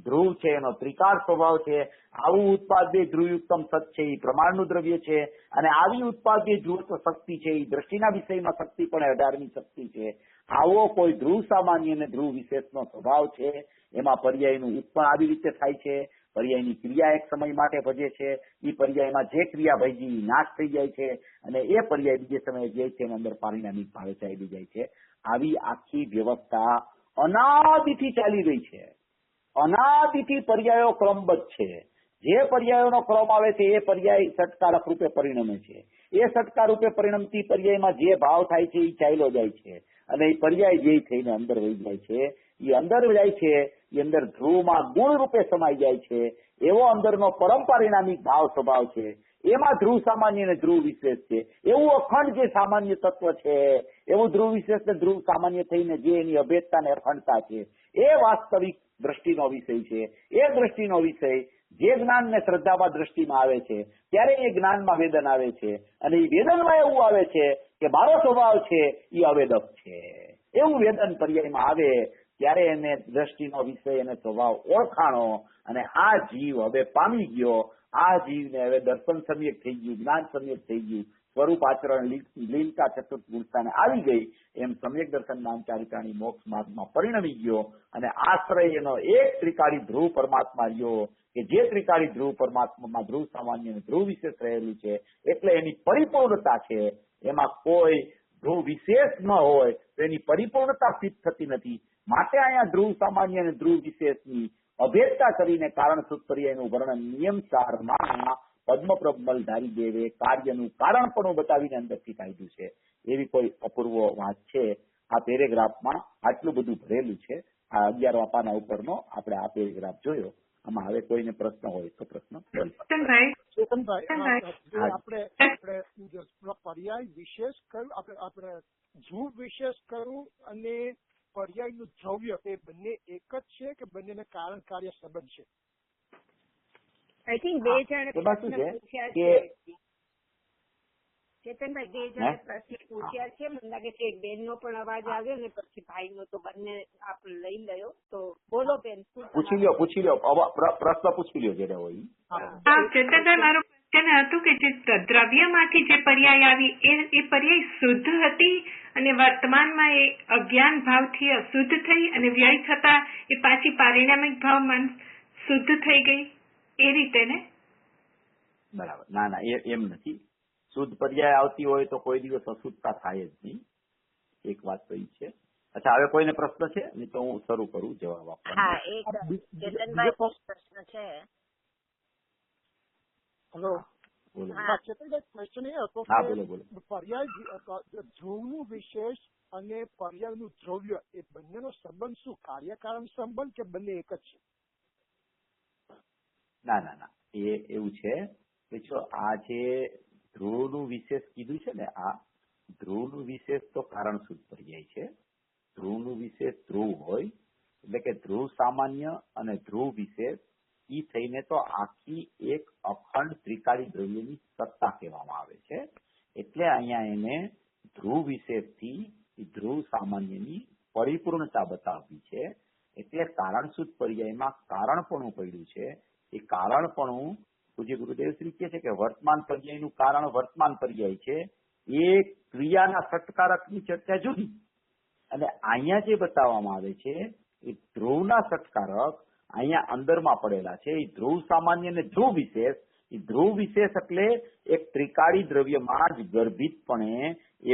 ધ્રુવ છે એનો ત્રિકાર સ્વભાવ છે. આવું ઉત્પાદ્ય ધ્રુવયુક્તમ સત છે એ પ્રમાણનું દ્રવ્ય છે અને આવી ઉત્પાદ્ય ધ્રુવ શક્તિ છે એ દ્રષ્ટિના વિષયમાં શક્તિ પણ 18મી શક્તિ છે. આવો કોઈ ધ્રુવ સામાન્ય અને ધ્રુવ વિશેષનો સ્વભાવ છે. એમાં પર્યાયનું ઉત્પન્ન આવી રીતે થાય છે. પર્યાયની ક્રિયા એક સમય માટે ભજે છે, એ પર્યાયમાં જે ક્રિયા ભજી નાશ થઈ જાય છે અને એ પર્યાય બીજે સમયે જે છે એની અંદર પારિણામિક ભાવે ચાલી જાય છે. આવી આખી વ્યવસ્થા અનાદિથી ચાલી રહી છે. અનાદિથી પર્યાયો ક્રમબદ્ધ છે. જે પર્યાયોનો ક્રમ આવે છે એ પર્યાય સટકારક રૂપે પરિણમે છે. એ સટકાર રૂપે પરિણમતી પર્યાયમાં જે ભાવ થાય છે એ ચાલ્યો જાય છે અને એ પર્યાય જે થઈને અંદર વહી જાય છે. એ અંદર જાય છે, એ અંદર ધ્રુવમાં ગુણ રૂપે સમાઈ જાય છે. એવો અંદરનો પરમ પરિણામિક ભાવ સ્વભાવ છે. એમાં ધ્રુવ સામાન્ય અને ધ્રુવ વિશેષ છે. એવું અખંડ જે સામાન્ય તત્વ છે એવું ધ્રુવ વિશેષ ને ધ્રુવ સામાન્ય થઈને જે એની અભેદતા ને અખંડતા છે એ વાસ્તવિક દ્રષ્ટિનો વિષય છે. એ દ્રષ્ટિનો વિષય જે જ્ઞાન ને શ્રદ્ધામાં દ્રષ્ટિમાં આવે છે ત્યારે એ જ્ઞાનમાં વેદન આવે છે અને એ વેદનમાં એવું આવે છે કે મારો સ્વભાવ છે એ અવેદક છે. એવું વેદન પર્યાયમાં આવે ત્યારે એને દ્રષ્ટિનો વિષય અને સ્વભાવ ઓળખાણો અને આ જીવ હવે પામી ગયો. આ જીવને હવે દર્શન સમ્યક થઈ ગયું, જ્ઞાન સમ્યક થઈ ગયું, સ્વરૂપ આચરણ લીલતા ચતુર્થ ગુણતાને આવી ગઈ એમ સમ્યક દર્શન જ્ઞાન ચારિત્રાણી મોક્ષ માર્ગમાં પરિણમી ગયો અને આશ્રય એનો એક ત્રિકાળી ધ્રુવ પરમાત્મા રહ્યો કે જે ત્રિકાળી ધ્રુવ પરમાત્મામાં ધ્રુવ સામાન્ય અને ધ્રુવ વિશેષ રહેલું છે એટલે એની પરિપૂર્ણતા છે. એમાં કોઈ ધ્રુવ વિશેષ ન હોય તો એની પરિપૂર્ણતા સિદ્ધ થતી નથી. માટે અહીંયા ધ્રુવ સામાન્ય અને ધ્રુવ વિશેષની અભેદતા કરીને કારણ સૂત્ર પર્યાયનું વર્ણન નિયમસારમાં પદ્મપ્રબલ ધારી દેવે કાર્યનું કારણ પણ બતાવીને અંદરથી કાઢ્યું છે. એવી કોઈ અપૂર્વ વાત છે. આ પેરેગ્રાફમાં આટલું બધું ભરેલું છે. આ 11 પાના ઉપરનો આપણે આ પેરેગ્રાફ જોયો. આમાં હવે કોઈને પ્રશ્ન હોય તો પ્રશ્ન આપણે પર્યાય વિશેષ કયું, આપણે ધ્રુવ વિશેષ કયું અને પર્યાયનું દ્રવ્ય એ બંને એક જ છે કે બંનેને કારણ કાર્ય સંબંધ છે? આઈ થિંક બે જણ પ્રશ્ન પૂછ્યા છે. ચેતનભાઈ બે જણા પ્રશ્ન પૂછ્યા છે. મને લાગે છે એક બેનનો પણ અવાજ આવ્યો ને પછી ભાઈનો, તો બંને આપણે લઈ લ્યો. તો બોલો બેન, પૂછી લ્યો પ્રશ્ન પૂછી લ્યો જેને હોય. હા ચેતનભાઈ, મારું ક્વેશ્ચન હતું કે જે દ્રવ્યમાંથી જે પર્યાય આવી એ પર્યાય શુદ્ધ હતી અને વર્તમાનમાં એ અજ્ઞાન ભાવથી અશુદ્ધ થઈ અને વ્યય થતા એ પાછી પારિણામિક ભાવમાં શુદ્ધ થઈ ગઈ, એ રીતે ને? બરાબર. ના એમ નથી. શુદ્ધ પર્યાય આવતી હોય તો કોઈ દિવસ અશુદ્ધતા થાય જ નહીં. એક વાત તો એ છે. અચ્છા, હવે કોઈને પ્રશ્ન છે? નહીં તો હું શરૂ કરું જવાબ આપવાનો. હા, એક ચેતનભાઈ પ્રશ્ન છે. હેલો, ચેતનભાઈ ક્વેશ્ચન એ હતો કે પર્યાય ધ્રુવનું વિશેષ અને પર્યાયનું દ્રવ્ય એ બંનેનો સંબંધ શું કાર્યકારણ સંબંધ કે બંને એક જ છે? ના એ એવું છે કે જો આ જે ધ્રુવનું વિશેષ કીધું છે ને, આ ધ્રુવનું વિશેષ તો કારણ શુદ્ધ પર્યાય છે. ધ્રુવનું વિશેષ ધ્રુવ હોય એટલે કે ધ્રુવ સામાન્ય અને ધ્રુવ વિશેષ ઈ થઈને તો આખી એક અખંડ ત્રિકાળી દ્રવ્યની સત્તા કહેવામાં આવે છે. એટલે અહીંયા એને ધ્રુવ વિશેષથી ધ્રુવ સામાન્યની પરિપૂર્ણતા બતાવવી છે. એટલે કારણ શુદ્ધ પર્યાયમાં કારણપણું પડ્યું છે. એ કારણપણું પૂજ્ય ગુરુદેવ શ્રી કહે છે કે વર્તમાન પર્યાયનું કારણ વર્તમાન પર્યાય છે. એ ક્રિયાના સટકારકની ચર્ચા જુદી, અને અહીંયા જે બતાવવામાં આવે છે એ ધ્રુવના સટકારક અહીંયા અંદરમાં પડેલા છે. એ ધ્રુવ સામાન્ય અને ધ્રુવ વિશેષ. એ ધ્રુવ વિશેષ એટલે એક ત્રિકાળી દ્રવ્યમાં જ ગર્ભિતપણે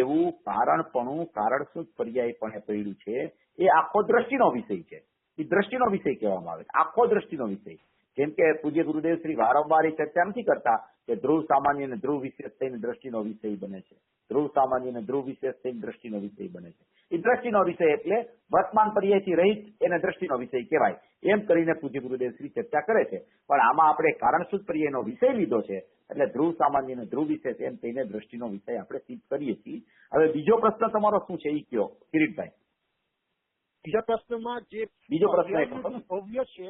એવું કારણપણું કારણશુદ્ધ પર્યાયપણે પડ્યું છે. એ આખો દ્રષ્ટિનો વિષય છે. એ દ્રષ્ટિનો વિષય કહેવામાં આવે છે, આખો દ્રષ્ટિનો વિષય. જેમ કે પૂજ્ય ગુરુદેવ શ્રી વારંવાર એ ચર્ચા નથી કરતા કે ધ્રુવ સામાન્ય અને ધ્રુવ વિશેષ થઈને દ્રષ્ટિનો વિષય બને છે. ધ્રુવ સામાન્ય અને ધ્રુવ વિશેષ થઈને દ્રષ્ટિનો વિષય બને છે. એ દ્રષ્ટિનો વિષય એટલે વર્તમાન પર્યાયથી રહિત એને દ્રષ્ટિનો વિષય કહેવાય. એમ કરીને પૂજ્ય ગુરુદેવ શ્રી ચર્ચા કરે છે. પણ આમાં આપણે કારણશુદ્ધ પર્યાયનો વિષય લીધો છે એટલે ધ્રુવ સામાન્ય અને ધ્રુવ વિશેષ એમ થઈને દ્રષ્ટિનો વિષય આપણે સિદ્ધ કરીએ છીએ. હવે બીજો પ્રશ્ન તમારો શું છે એ કયો કિરીટભાઈ? બીજા પ્રશ્નમાં જે બીજો પ્રશ્ન ભવ્ય છે,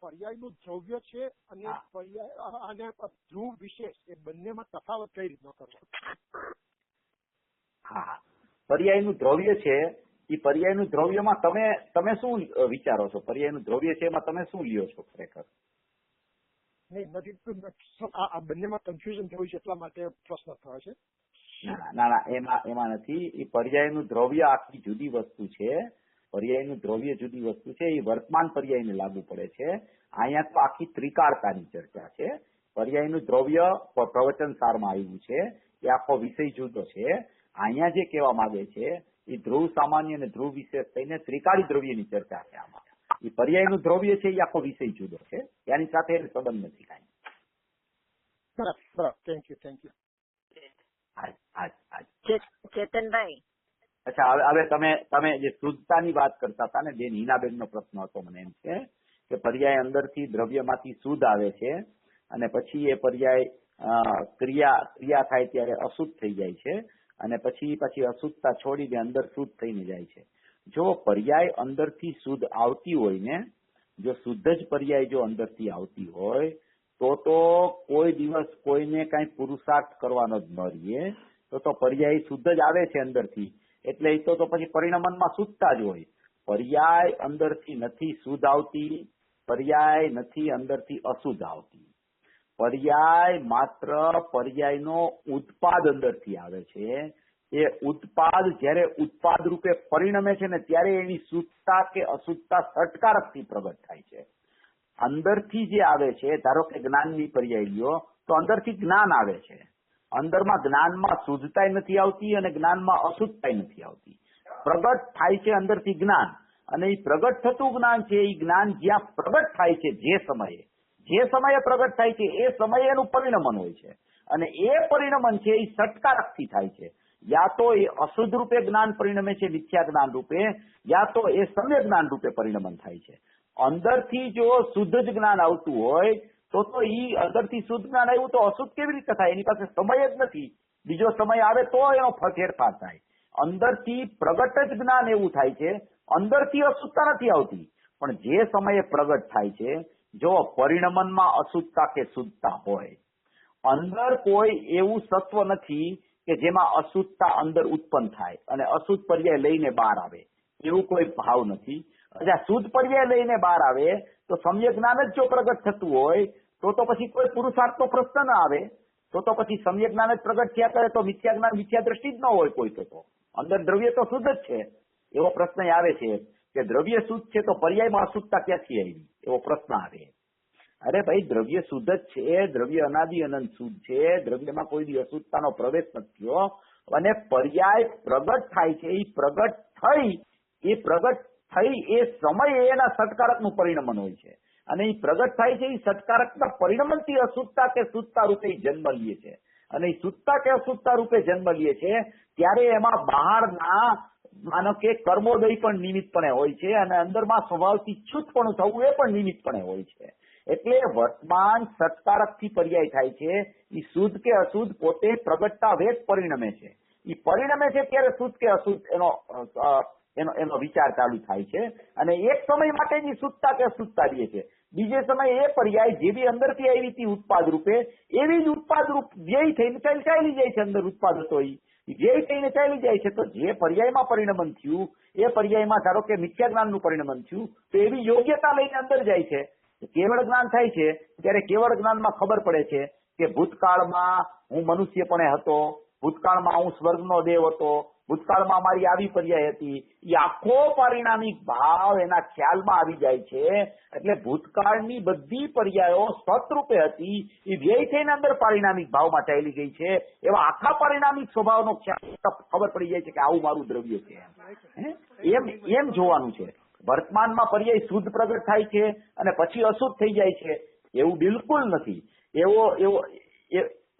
પર્યાયનું દ્રવ્ય છે અને પર્યાય અને ધ્રુવ વિશેષ એ બંનેમાં તફાવત કઈ રીતનો કરવો? હા, પર્યાયનું દ્રવ્ય છે એ પર્યાયનું દ્રવ્યમાં તમે શું વિચારો છો? પર્યાયનું દ્રવ્ય છે એમાં તમે શું લ્યો છો ખરેખર? નહીં, નથી. આ બંનેમાં કન્ફ્યુઝન થયું છે એટલા માટે પ્રશ્ન થયો છે. ના એમાં નથી. એ પર્યાયનું દ્રવ્ય આખી જુદી વસ્તુ છે. પર્યાયનું દ્રવ્ય જુદી વસ્તુ છે. એ વર્તમાન પર્યાયને લાગુ પડે છે. અહીંયા તો આખી ત્રિકાળતાની ચર્ચા છે. પર્યાયનું દ્રવ્ય પ્રવચન સારમાં આવ્યું છે. એ આખો વિષય જુદો છે. અહીંયા જે કહેવા માંગે છે એ ધ્રુવ સામાન્ય અને ધ્રુવ વિશેષ થઈને ત્રિકાળી દ્રવ્યની ચર્ચા છે. આમાં એ પર્યાયનું દ્રવ્ય છે એ આખો વિષય જુદો છે. એની સાથે સંબંધ નથી કાંઈ. બરાબર, થેન્ક યુ. ચેતનભાઈ, અચ્છા, હવે તમે જે શુદ્ધતાની વાત કરતા હતા ને બેન, હિનાબેનનો પ્રશ્ન હતો મને એમ છે કે પર્યાય અંદરથી દ્રવ્યમાંથી શુદ્ધ આવે છે અને પછી એ પર્યાય ક્રિયા થાય ત્યારે અશુદ્ધ થઈ જાય છે અને પછી અશુદ્ધતા છોડીને અંદર શુદ્ધ થઈને જાય છે. જો પર્યાય અંદરથી શુદ્ધ આવતી હોય ને, જો શુદ્ધ જ પર્યાય જો અંદરથી આવતી હોય તો કોઈ દિવસ કોઈને કઈ પુરુષાર્થ કરવાનો જ ન રહીએ. તો પર્યાય શુદ્ધ જ આવે છે અંદરથી, એટલે એ તો પછી પરિણમનમાં શુદ્ધતા જ હોય. પર્યાય અંદરથી નથી શુદ્ધ આવતી, પર્યાય નથી અંદરથી અશુદ્ધ આવતી. પર્યાય માત્ર પર્યાયનો ઉત્પાદ અંદરથી આવે છે. એ ઉત્પાદ જ્યારે ઉત્પાદ રૂપે પરિણમે છે ને ત્યારે એની શુદ્ધતા કે અશુદ્ધતા સટકારકથી પ્રગટ થાય છે. અંદરથી જે આવે છે, ધારો કે જ્ઞાનની પર્યાય લ્યો તો અંદરથી જ્ઞાન આવે છે. અંદરમાં જ્ઞાનમાં શુદ્ધતાય નથી આવતી અને જ્ઞાનમાં અશુદ્ધતાય નથી આવતી. પ્રગટ થાય છે અંદરથી જ્ઞાન, અને એ પ્રગટ થતું જ્ઞાન છે એ જ્ઞાન જ્યાં પ્રગટ થાય છે જે સમયે પ્રગટ થાય છે એ સમયે એનું પરિણમન હોય છે. અને એ પરિણમન છે એ સટકારકથી થાય છે. યા તો એ અશુદ્ધ રૂપે જ્ઞાન પરિણમે છે મિથ્યા જ્ઞાન રૂપે, યા તો એ સમ્યક જ્ઞાન રૂપે પરિણમન થાય છે. અંદરથી જો શુદ્ધ જ જ્ઞાન આવતું હોય તો ઈ અંદરથી શુદ્ધ જ્ઞાન આવ્યું તો અશુદ્ધ કેવી રીતે થાય? એની પાસે સમય જ નથી. બીજો સમય આવે તો એનો ફેરફાર થાય. અંદરથી પ્રગટ જ જ્ઞાન એવું થાય છે, અંદરથી અશુદ્ધતા નથી આવતી. પણ જે સમયે પ્રગટ થાય છે, જો પરિણમનમાં અશુદ્ધતા કે શુદ્ધતા હોય, અંદર કોઈ એવું સત્વ નથી કે જેમાં અશુદ્ધતા અંદર ઉત્પન્ન થાય અને અશુદ્ધ પર્યાય લઈને બહાર આવે, એવું કોઈ ભાવ નથી. શુદ્ધ પર્યાય લઈને બહાર આવે તો સમ્યક જ્ઞાન જ જો પ્રગટ થતું હોય તો પછી કોઈ પુરુષાર્થનો પ્રશ્ન ના આવે. તો પછી સમ્યક જ્ઞાન જ પ્રગટ થયા કરે તો મિથ્યા જ્ઞાન મિથ્યા દ્રષ્ટિ જ ન હોય કોઈ. તો અંદર દ્રવ્ય તો શુદ્ધ જ છે. એવો પ્રશ્ન આવે છે કે દ્રવ્ય શુદ્ધ છે તો પર્યાયમાં અશુદ્ધતા ક્યાંથી આવી, એવો પ્રશ્ન આવે. અરે ભાઈ, દ્રવ્ય શુદ્ધ જ છે, દ્રવ્ય અનાદિ અનંત શુદ્ધ છે, દ્રવ્યમાં કોઈ દી અશુદ્ધતાનો પ્રવેશ નથી થયો. અને પર્યાય પ્રગટ થાય છે, એ પ્રગટ થઈ એ સમયે એના સત્કારકનું પરિણમન હોય છે. અને એ પ્રગટ થાય છે એ સત્કારકના પરિણમનથી અશુદ્ધતા કે શુદ્ધતા રૂપે જન્મ લે છે. અને એ શુદ્ધતા કે અશુદ્ધતા રૂપે જન્મ લે છે ત્યારે એમાં બહારના માનો કે કર્મોદય પણ નિમિત્તપણે હોય છે અને અંદરમાં સ્વભાવથી છૂટપણું થવું એ પણ નિમિત્તપણે હોય છે. એટલે વર્તમાન સત્કારકથી પર્યાય થાય છે. એ શુદ્ધ કે અશુદ્ધ પોતે પ્રગટતા વેદ પરિણમે છે. એ પરિણમે છે ત્યારે શુદ્ધ કે અશુદ્ધ એનો વિચાર ચાલુ થાય છે. અને એક સમય માટેની શુદ્ધતા કે અશુદ્ધતા રહે છે. બીજે સમયે એ પર્યાય જેવી અંદરથી આવી હતી ઉત્પાદ રૂપે એવી જ ઉત્પાદ રૂપ વ્યય થઈને ચાલી જાય છે. અંદર ઉત્પાદ હતો એ વ્યય થઈને ચાલી જાય છે. તો જે પર્યાયમાં પરિણમન થયું એ પર્યાયમાં ધારો કે મિથ્યા જ્ઞાનનું પરિણમન થયું તો એવી યોગ્યતા લઈને અંદર જાય છે. કેવળ જ્ઞાન થાય છે ત્યારે કેવળ જ્ઞાનમાં ખબર પડે છે કે ભૂતકાળમાં હું મનુષ્યપણે હતો, ભૂતકાળમાં હું સ્વર્ગનો દેવ હતો, ભૂતકાળમાં મારી આવી પર્યાય હતી. એ આખો પરિણામિક ભાવ એના ખ્યાલમાં આવી જાય છે. એટલે ભૂતકાળની બધી પર્યાયો સતરૂપે હતી એ વ્યય થઈને અંદર પરિણામિક ભાવમાં ચાલી ગઈ છે. એવા આખા પરિણામિક સ્વભાવનો ખ્યાલ ખબર પડી જાય છે કે આવું મારું દ્રવ્ય છે. એમ જોવાનું છે. વર્તમાનમાં પર્યાય શુદ્ધ પ્રગટ થાય છે અને પછી અશુદ્ધ થઈ જાય છે એવું બિલકુલ નથી.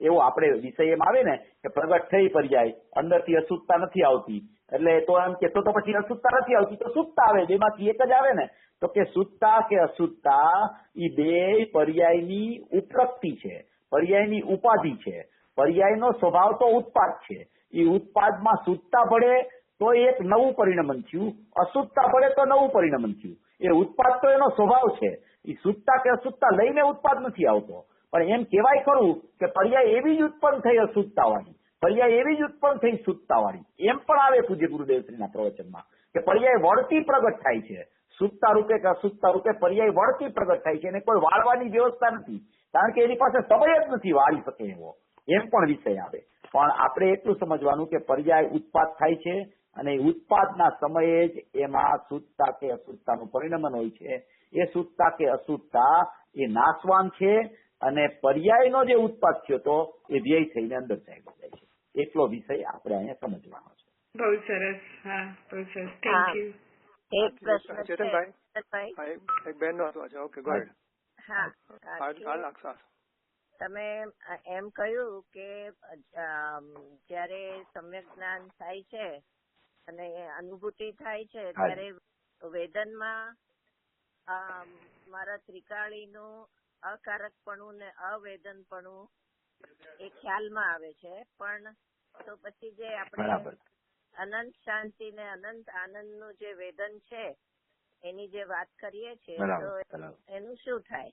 એવો આપણે વિષય એમ આવે ને કે પ્રગટ થઈ પર્યાય અંદરથી અશુદ્ધતા નથી આવતી એટલે તો એમ કે તો પછી અશુદ્ધતા નથી આવતી તો શુદ્ધતા આવે, બેમાંથી એક જ આવે ને. તો કે શુદ્ધતા કે અશુદ્ધતા એ બે પર્યાયની ઉપરક્તિ છે, પર્યાયની ઉપાધિ છે. પર્યાયનો સ્વભાવ તો ઉત્પાદ છે. એ ઉત્પાદમાં શુદ્ધતા ભળે તો એક નવું પરિણમન થયું, અશુદ્ધતા પડે તો નવું પરિણમન થયું. એ ઉત્પાદ તો એનો સ્વભાવ છે. એ શુદ્ધતા કે અશુદ્ધતા લઈને ઉત્પાદ નથી આવતો. પણ એમ કહેવાય ખરું કે પર્યાય એવી જ ઉત્પન્ન થઈ અશુદ્ધતા વાળી, પર્યાય એવી જ ઉત્પન્ન થઈ શુદ્ધતા વાળી. એમ પણ આવે પૂજ્ય ગુરુદેવશ્રીના પ્રવચનમાં કે પર્યાય વળતી પ્રગટ થાય છે. શુદ્ધતા રૂપે કે અશુદ્ધતા રૂપે પર્યાય વળતી પ્રગટ થાય છે અને કોઈ વાળવાની વ્યવસ્થા નથી, કારણ કે એની પાસે સમય જ નથી વાળી શકે એવો. એમ પણ વિષય આવે. પણ આપણે એટલું સમજવાનું કે પર્યાય ઉત્પાદ થાય છે અને ઉત્પાદના સમયે જ એમાં શુદ્ધતા કે અશુદ્ધતાનું પરિણમન હોય છે. એ શુદ્ધતા કે અશુદ્ધતા એ નાશવાન છે અને પર્યાયનો જે ઉત્પાદ થયો તો એ વ્યય થઈને અંદર ચાલ્યો જાય છે. એટલો વિષય આપણે અહીંયા સમજવાનો છે. બહુ સરસ. હા, બહુ સરસ. Thank you. એક પ્રશ્ન છે એક બેન નો હતો. Okay, go ahead. હા, તમે એમ કહ્યું કે જયારે સમ્યક જ્ઞાન થાય છે અને અનુભૂતિ થાય છે ત્યારે વેદનમાં મારા ત્રિકાળીનું અકારકપણું ને અવેદનપણું એ ખ્યાલમાં આવે છે. પણ તો પછી જે આપણે અનંત શાંતિ ને અનંત આનંદનું જે વેદન છે એની જે વાત કરીએ છીએ તો એનું શું થાય?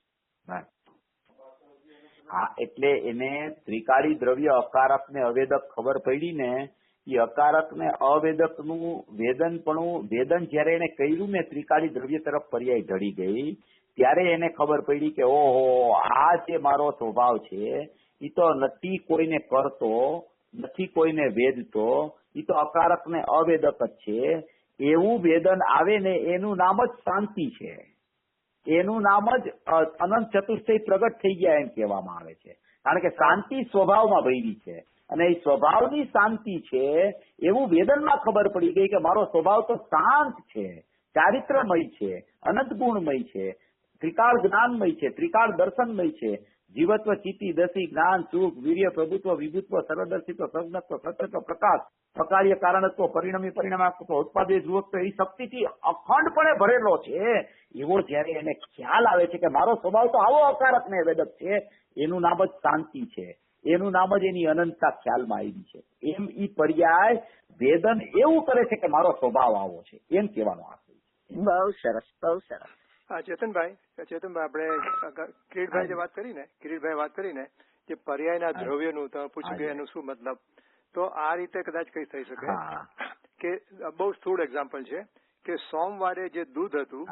હા, એટલે એને ત્રિકાળી દ્રવ્ય અકારક ને અવેદક ખબર પડી ને એ અકારક ને અવેદક નું વેદન જયારે એને કર્યું ને ત્રિકાળી દ્રવ્ય તરફ પર્યાય ઢળી ગઈ ત્યારે એને ખબર પડી કે ઓહો, આ જે મારો સ્વભાવ છે એ તો નથી કોઈને કરતો, નથી કોઈને વેદતો, એ તો અકારક ને અવેદક જ છે. એવું વેદન આવે ને એનું નામ જ શાંતિ છે. એનું નામ જ અનંત ચતુષ્ટય પ્રગટ થઈ ગયા એમ કહેવામાં આવે છે. કારણ કે શાંતિ સ્વભાવમાં ભરી છે અને એ સ્વભાવની શાંતિ છે એવું વેદનમાં ખબર પડી ગઈ કે મારો સ્વભાવ તો શાંત છે, ચારિત્રમય છે, અનંત ગુણમય છે, ત્રિકાળ જ્ઞાનમય છે, ત્રિકાળ દર્શનમય છે. જીવત્વ, ચિત્તિ, દસી, જ્ઞાન, સુખ, વીર્ય, પ્રભુત્વ, વિભુત્વ, સર્વદર્શિત્વ, સજ્ઞત્વ, સત્યત્વ, પ્રકાશ, પ્રકાર્ય કારણત્વ, પરિણમી પરિણામત્વ, ઉત્પાદે ધ્રુવત્વ એ શક્તિથી અખંડપણે ભરેલો છે. એવો જયારે એને ખ્યાલ આવે છે કે મારો સ્વભાવ તો આવો અકારક ને વેદક છે, એનું નામ જ શાંતિ છે, એનું નામ જ એની અનંતતા ખ્યાલમાં આવી છે. એમ ઈ પર્યાય વેદન એવું કરે છે કે મારો સ્વભાવ આવો છે એમ કહેવાનો આશય છે. બહુ સરસ, બહુ સરસ. હા, ચેતનભાઈ આપણે કિરીટભાઈ વાત કરીને જે પર્યાયના દ્રવ્યનું તમે પૂછ્યું કે એનું શું મતલબ, તો આ રીતે કદાચ કઈ થઈ શકે કે બહુ સ્થૂળ એક્ઝામ્પલ છે કે સોમવારે જે દૂધ હતું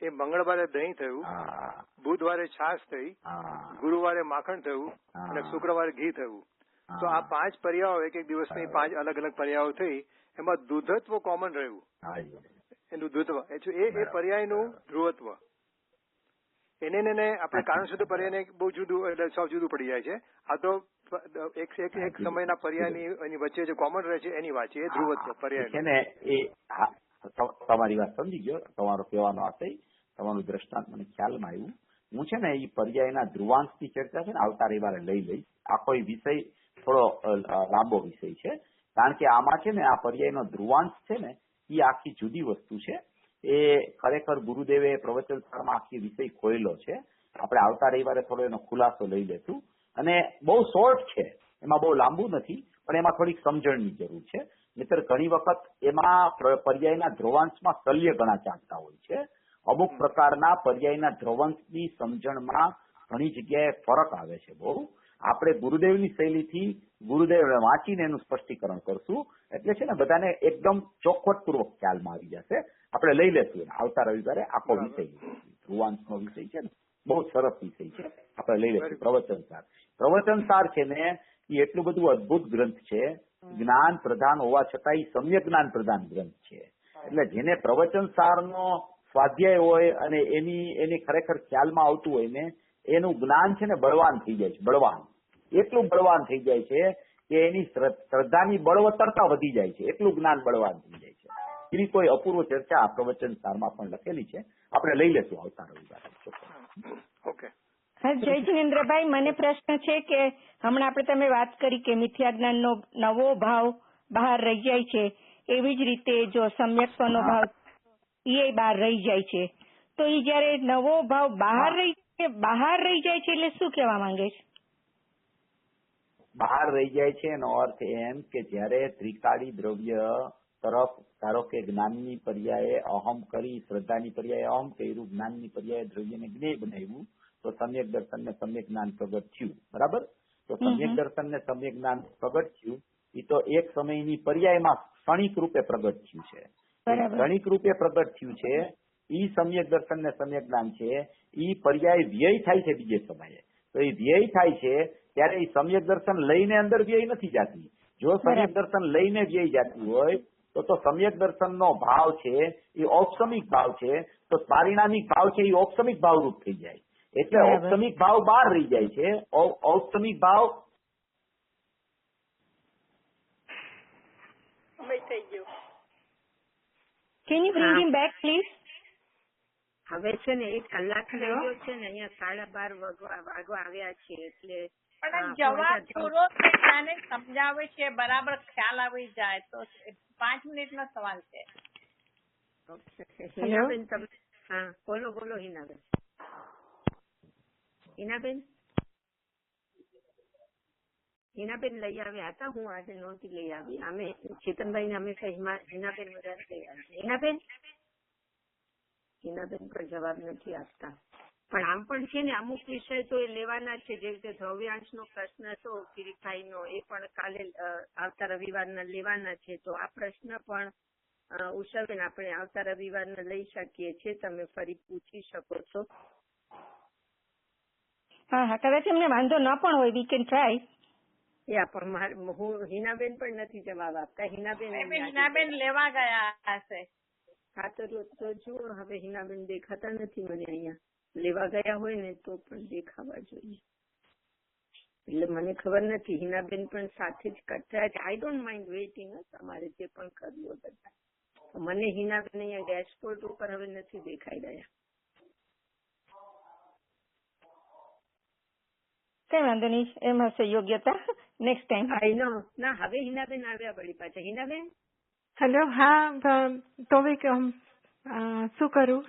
એ મંગળવારે દહીં થયું, બુધવારે છાશ થઈ, ગુરુવારે માખણ થયું અને શુક્રવારે ઘી થયું. તો આ 5 પર્યાયો એક એક દિવસની 5 અલગ અલગ પર્યાયો થઈ, એમાં દૂધત્વ કોમન રહ્યું, એનું દૂધત્વ એ પર્યાયનું ધ્રુવત્વ. એને આપણે કારણ શુદ્ધ પર્યાયને બહુ જુદું એટલે સૌ જુદું પડી જાય છે. આ તો એક સમયના પર્યાયની એની વચ્ચે જે કોમન રહે છે એની વાત છે, એ ધ્રુવત્વ પર્યાય છે ને. એ તમારી વાત સમજી ગયો, તમારો કહેવાનો આશય, તમારું દ્રષ્ટાંત મને ખ્યાલમાં આવ્યું. હું છે ને એ પર્યાયના ધ્રુવાંશની ચર્ચા છે ને આવતા રવિવારે લઈ લઈશ. આ કોઈ વિષય થોડો લાંબો વિષય છે, કારણ કે આમાં છે ને આ પર્યાયનો ધ્રુવાંશ છે ને એ આખી જુદી વસ્તુ છે. એ ખરેખર ગુરુદેવે પ્રવચન સારમાં આખી વિષય ખોયેલો છે. આપણે આવતા રવિવારે થોડો એનો ખુલાસો લઈ લેશું. અને બહુ શોર્ટ છે, એમાં બહુ લાંબુ નથી, પણ એમાં થોડીક સમજણની જરૂર છે. નહીતર ઘણી વખત એમાં પર્યાયના ધ્રુવાંશમાં શલ્ય ઘણા ચાલતા હોય છે. અમુક પ્રકારના પર્યાયના ધ્રુવાંશની સમજણમાં ઘણી જગ્યાએ ફરક આવે છે. બહુ આપણે ગુરુદેવની શૈલીથી ગુરુદેવ વાંચીને એનું સ્પષ્ટીકરણ કરશું, એટલે છે ને બધાને એકદમ ચોખવટપૂર્વક ખ્યાલમાં આવી જશે. આપણે લઈ લેશું આવતા રવિવારે આખો વિષય, ધ્રુવાંશનો વિષય છે ને બહુ સરસ વિષય છે, આપણે લઈ લેશું. પ્રવચનસાર છે ને એ એટલું બધું અદભુત ગ્રંથ છે, જ્ઞાન પ્રધાન હોવા છતાં એ સમ્યક જ્ઞાન પ્રધાન ગ્રંથ છે. એટલે જેને પ્રવચનસારનો સ્વાધ્યાય હોય અને એની ખરેખર ખ્યાલમાં આવતું હોય ને, એનું જ્ઞાન છે ને બળવાન થઈ જાય છે. બળવાન, એટલું બળવાન થઈ જાય છે કે એની શ્રદ્ધાની બળવત્તરતા વધી જાય છે, એટલું જ્ઞાન બળવાન થઈ જાય છે. એની કોઈ અપૂર્વ ચર્ચા આ પ્રવચનસારમાં પણ લખેલી છે, આપણે લઈ લેશું આવતા રવિવારે. ઓકે. હા, જય જિનેન્દ્રભાઈ, મને પ્રશ્ન છે કે હમણાં આપણે તમે વાત કરી કે મિથ્યા જ્ઞાનનો નવો ભાવ બહાર રહી જાય છે, એવી જ રીતે જો સમ્યક્ત્વનો ભાવ એ બહાર રહી જાય છે, તો એ જયારે નવો ભાવ બહાર રહી જાય છે એટલે શું કહેવા માંગે છે? બહાર રહી જાય છે એનો અર્થ એમ કે જયારે ત્રિકાળી દ્રવ્ય તરફ ધારો કે જ્ઞાનની પર્યાયે અહમ કરી, શ્રદ્ધાની પર્યાયે અહમ કર્યું, જ્ઞાનની પર્યાયે દ્રવ્યને જ્ઞેય બનાવ્યું, તો સમ્યક દર્શન ને સમ્યક જ્ઞાન પ્રગટ થયું. બરાબર? તો સમ્યક દર્શન ને સમ્યક જ્ઞાન પ્રગટ થયું એ તો એક સમયની પર્યાયમાં ક્ષણિક રૂપે પ્રગટ થયું છે. ક્ષણિક રૂપે પ્રગટ થયું છે ઈ સમ્યક દર્શન ને સમ્યક જ્ઞાન છે. ઈ પર્યાય વ્યય થાય છે બીજે સમયે, તો એ વ્યય થાય છે ત્યારે એ સમ્યક દર્શન લઈને અંદર વ્યય નથી જતી. જો સમ્યક દર્શન લઈને વ્યય જતી હોય તો સમ્યક દર્શનનો ભાવ છે એ ઔપસમિક ભાવ છે, તો પારિણામિક ભાવ છે એ ઔપસમિક ભાવ રૂપ થઈ જાય. એટલે ઔપસમિક ભાવ બહાર રહી જાય છે. ઔપસમિક ભાવ થઈ ગયો. Can you bring him back, please? હવે છે ને 1 કલાક થઈ ગયો છે ને, અહીંયા 12:30 વાગવા આવ્યા છે, એટલે પણ જવાબ પૂરો થઈને સમજાવે છે, બરાબર ખ્યાલ આવી જાય તો 5 મિનિટનો સવાલ છે. હિનાબેન તમે બોલો હિનાબેન. હિનાબેન લઈ આવ્યા હતા, હું આજે નહોતી લઈ આવી. અમે ચેતનભાઈ ને અમે હિનાબેન વધારે લઈ આવી. હિનાબેન પણ જવાબ નથી આપતા. પણ આમ પણ છે ને અમુક વિષય તો એ લેવાના છે, જે રીતે દ્રવ્યાંશનો પ્રશ્ન હતો કિરીટભાઈનો, એ પણ કાલે આવતા રવિવારના લેવાના છે. તો આ પ્રશ્ન પણ ઉષાબેન આપણે આવતા રવિવારના લઈ શકીએ છીએ, તમે ફરી પૂછી શકો છો. હા, કદાચ એમને વાંધો ન પણ હોય, વી કેન ટ્રાય. યા પણ હું હિનાબેન પણ નથી જવાબ આપતા. હિનાબેન લેવા ગયા હશે. હા, તો જુઓ હવે હિનાબેન દેખાતા નથી મને અહીંયા. લેવા ગયા હોય ને તો પણ દેખાવા જોઈએ. એટલે મને ખબર નથી, હિનાબેન પણ સાથે જ કરતા છે. I don't mind waiting. તમારે જે પણ કરવું હોય બધા. મને હિનાબેન અહીંયા ડેશબોર્ડ ઉપર હવે નથી દેખાઈ રહ્યા. કઈ વાંધો નહીં, એમ હશે યોગ્યતા. Next time. આઈ નો ના, હવે હિનાબેન આવ્યા વળી પાછા. હિનાબેન હેલો. હા, તો શું કરું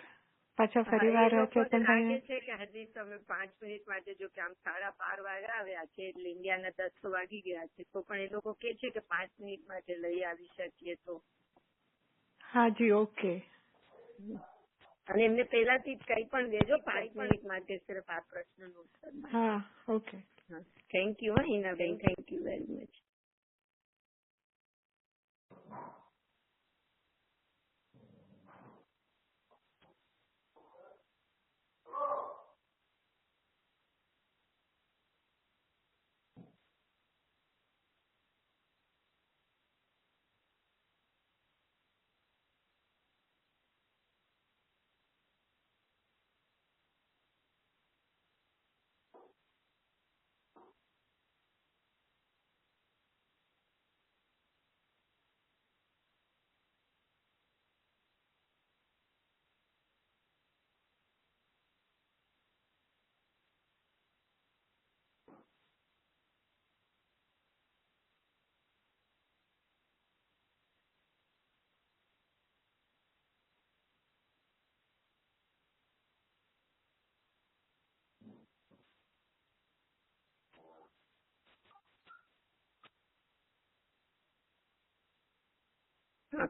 પાછા ફરી વાર લાગે છે કે હજી તમે 5 મિનિટ માટે, જો કે આમ 12:30 વાગ્યા આવ્યા છે એટલે ઇન્ડિયાના 10 વાગી ગયા છે, તો પણ એ લોકો કે છે કે 5 મિનિટ માટે લઈ આવી શકીએ તો. હાજી, ઓકે. અને એમને પહેલાથી જ કઈ પણ દેજો 5 મિનિટ માટે, સિર્ફ આ પ્રશ્નનો ઉત્તર. હા, ઓકે. થેન્ક યુ હિનાબેન, થેન્ક યુ વેરી મચ.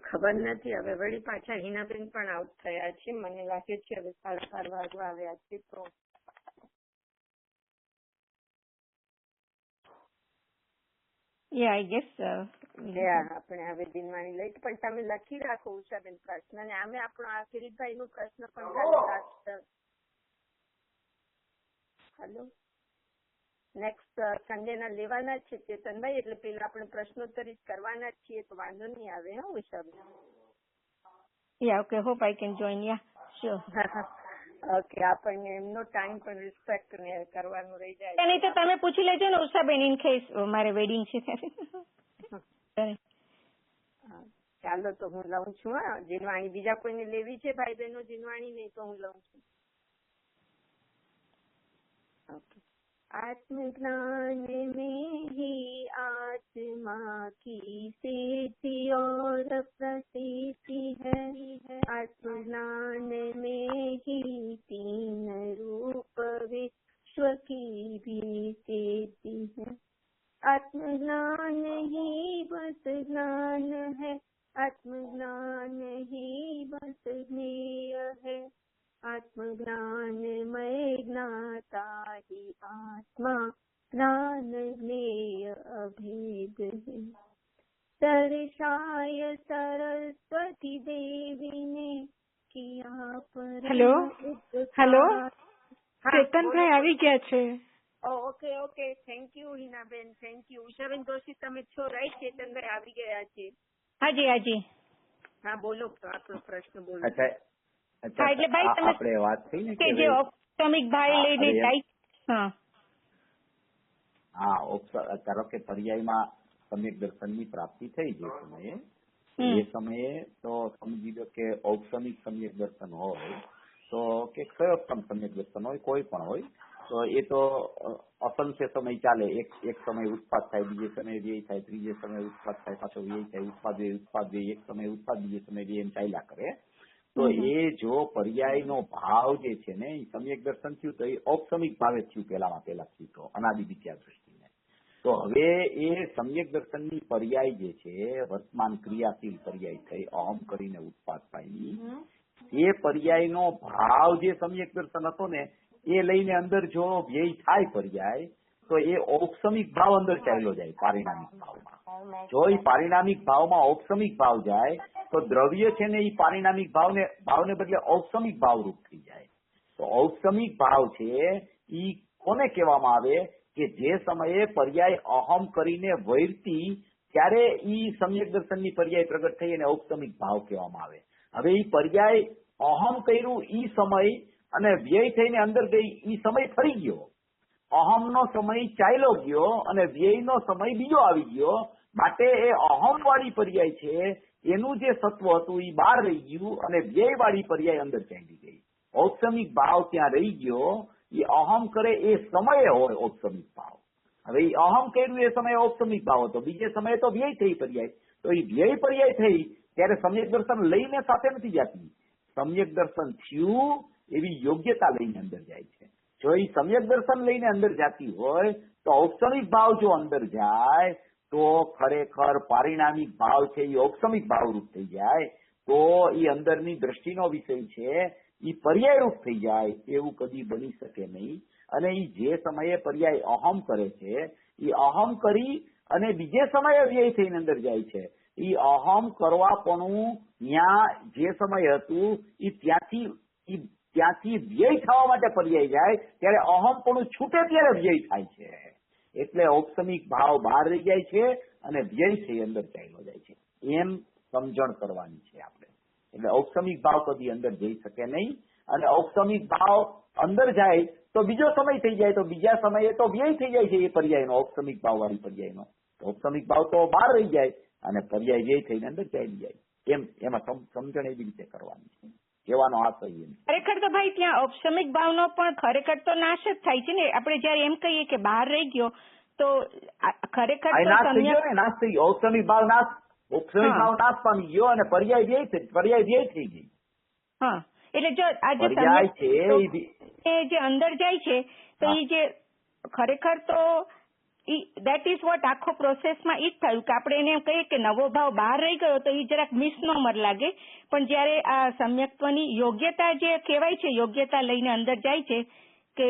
ખબર નથી, હવે વળી પાછા હિનાબેન પણ આઉટ થયા છે. મને લાગે છે હવે 4:30 વાગવા આવ્યા છે. તો આપણે હવે દિનવાણી લઈ, પણ તમે લખી રાખો ઉષાબેન પ્રશ્ન, અને આમે આપણો આ કિરીટભાઈ નો પ્રશ્ન પણ હેલો નેક્સ્ટ સન્ડે ના લેવાના જ છે ચેતનભાઈ, એટલે પેલા આપણે પ્રશ્નોત્તરી કરવાના જ છીએ, તો વાંધો નહીં આવે. હા ઉષાબેન? Okay, hope I can join. Okay, આપણને એમનો ટાઈમ પણ રિસ્પેક્ટ કરવાનું રહી જાય. નહીં તો તમે પૂછી લેજો ને ઉષાબેન, ઇન કેસ મારે વેડિંગ છે. ચાલો તો હું લઉં છું. જીનવાણી બીજા કોઈને લેવી છે ભાઈ બહેનો જીનવાણી? નહીં તો હું લઉં છું. ઓકે. आत्मज्ञान में ही आत्मा की सिद्धि और प्रसिद्धि है. आत्मज्ञान में ही तीन रूप विश्व की भी सिद्धि है. आत्मज्ञान ही बस ज्ञान है. आत्मज्ञान ही बस ज्ञेय है. आत्मज्ञानमय ज्ञाता ही आत्मा ज्ञान ज्ञेय अभेद है. दर्शाय सरस्वती देवी ने किया पर. હેલો હેલો, ચેતનભાઈ આવી ગયા છે. ઓકે ઓકે, થેન્ક યુ હિનાબેન, થેન્ક યુ. ઉષાબેન દોશી તમે છો રાઈટ? ચેતનભાઈ આવી ગયા છે. હાજી હાજી. હા બોલો, આપણો પ્રશ્ન બોલો. એટલે ભાઈ તમે આપણે વાત થઈ ને કે જે ઔપચારિક ભાઈ લઈને જાય. ધારો કે પર્યાયમાં સમ્યક દર્શનની પ્રાપ્તિ થઈ જે સમયે, એ સમયે તો સમજી લો કે ઔપચારિક સમ્યક દર્શન હોય તો કે ક્ષયોત્તમ સમ્યક દર્શન હોય, કોઈ પણ હોય, તો એ તો અસંખ્ય સમય ચાલે. એક સમય ઉત્પાદ થાય, બીજે સમય વ્યય થાય, ત્રીજે સમય ઉત્પાદ થાય, પાછો વ્યય થાય, ઉત્પાદ વ્યય, એક સમય ઉત્પાદ, બીજે સમય વ્યય, એમ ચાલ્યા કરે. તો એ જો પર્યાયનો ભાવ જે છે ને એ સમ્યક દર્શન થયું તો એ ઔપચારિક ભાવે થયું, પહેલા થયું તો અનાદિ વિદ્યા દ્રષ્ટિને. તો હવે એ સમ્યક દર્શનની પર્યાય જે છે, વર્તમાન ક્રિયાશીલ પર્યાય થઈ, અહમ કરીને ઉત્પાદ પામી, એ પર્યાયનો ભાવ જે સમ્યક દર્શન હતો ને એ લઈને અંદર જો વ્યય થાય પર્યાય, તો એ ઔપચારિક ભાવ અંદર ચાલ્યો જાય પારિણામિક ભાવમાં. જો એ પારિણામિક ભાવમાં ઔપચારિક ભાવ જાય તો દ્રવ્ય છે ને એ પારિણામિક ભાવને બદલે ઔપચારિક ભાવ રૂપ થઈ જાય. તો ઔપચારિક ભાવ છે એ કોને કહેવામાં આવે કે જે સમયે પર્યાય અહમ કરીને વૈરતી ત્યારે ઈ સમ્યક દર્શનની પર્યાય પ્રગટ થઈ અને ઔપચારિક ભાવ કહેવામાં આવે. હવે ઈ પર્યાય અહમ કર્યું ઈ સમય અને વ્યય થઈને અંદર ગઈ ઈ સમય ફરી ગયો. અહમનો સમય ચાલ્યો ગયો અને વ્યયનો સમય બીજો આવી ગયો. માટે એ અહમ વાળી પર્યાય છે એનું જે સત્વ હતું એ બહાર રહી ગયું અને વ્યય વાળી પર્યાય અંદર ચાલી ગઈ. ઔપચારિક ભાવ ત્યાં રહી ગયો. એ અહમ કરે એ સમયે હોય ઔપચારિક ભાવ. હવે એ અહમ કર્યું એ સમયે ઔપચારિક ભાવ હતો, બીજે સમયે તો વ્યય થઈ પર્યાય. તો એ વ્યય પર્યાય થઈ ત્યારે સમ્યક દર્શન લઈને સાથે નથી જતી. સમ્યક દર્શન થયું એવી યોગ્યતા લઈને અંદર જાય છે. જો એ સમ્યક દર્શન લઈને અંદર જતી હોય તો ઔપચારિક ભાવ જો અંદર જાય તો ખરેખર પારિણામિક ભાવ છે એ ઔપચારિક ભાવ રૂપ થઈ જાય. તો એ અંદરની દ્રષ્ટિનો વિષય છે એ પર્યાય રૂપ થઈ જાય. એવું કદી બની શકે નહીં. અને એ જે સમયે પર્યાય અહમ કરે છે એ અહમ કરી અને બીજે સમયે વ્યય થઈને અંદર જાય છે. એ અહમ કરવાપણું ત્યાં જે સમય હતું એ ત્યાંથી વ્યય થવા માટે પર્યાય જાય ત્યારે અહમપણું છૂટે ત્યારે વ્યય થાય છે. એટલે ઔપસમિક ભાવ બહાર રહી જાય છે અને વ્યય છે અંદર ચાલ્યો જાય છે. એમ સમજણ કરવાની છે આપણે. એટલે ઔપસમિક ભાવ કદી અંદર જઈ શકે નહીં અને ઔપસમિક ભાવ અંદર જાય તો બીજો સમય થઈ જાય તો બીજા સમયે તો વ્યય થઈ જાય છે એ પર્યાયનો, ઔપસમિક ભાવ વાળી પર્યાયનો. ઔપસમિક ભાવ તો બહાર રહી જાય અને પર્યાય વ્યય થઈને અંદર ચાલી જાય. એમાં સમજણ એવી રીતે કરવાની છે. કહેવાનો આશય એમ. ખરેખર તો ભાઈ ત્યાં ઔપસમિક ભાવનો પણ ખરેખર તો નાશ જ થાય છે ને. આપણે જયારે એમ કહીએ કે બહાર રહી ગયો તો ખરેખર નાશ થઈ ગયો ને, નાશ થઈ ગયો. ઔપસમિક ભાવ નાશ પામી ગયો અને પર્યાય વ્યય થઈ ગઈ. હા, એટલે જો આજે પર્યાય છે જે અંદર જાય છે તો એ જે ખરેખર તો દેટ ઇઝ વોટ આખો પ્રોસેસમાં ઈ જ થયું કે આપણે એને એમ કહીએ કે નવો ભાવ બહાર રહી ગયો તો એ જરાક મિસનોમર લાગે. પણ જયારે આ સમ્યક્ત્વની યોગ્યતા જે કહેવાય છે, યોગ્યતા લઈને અંદર જાય છે કે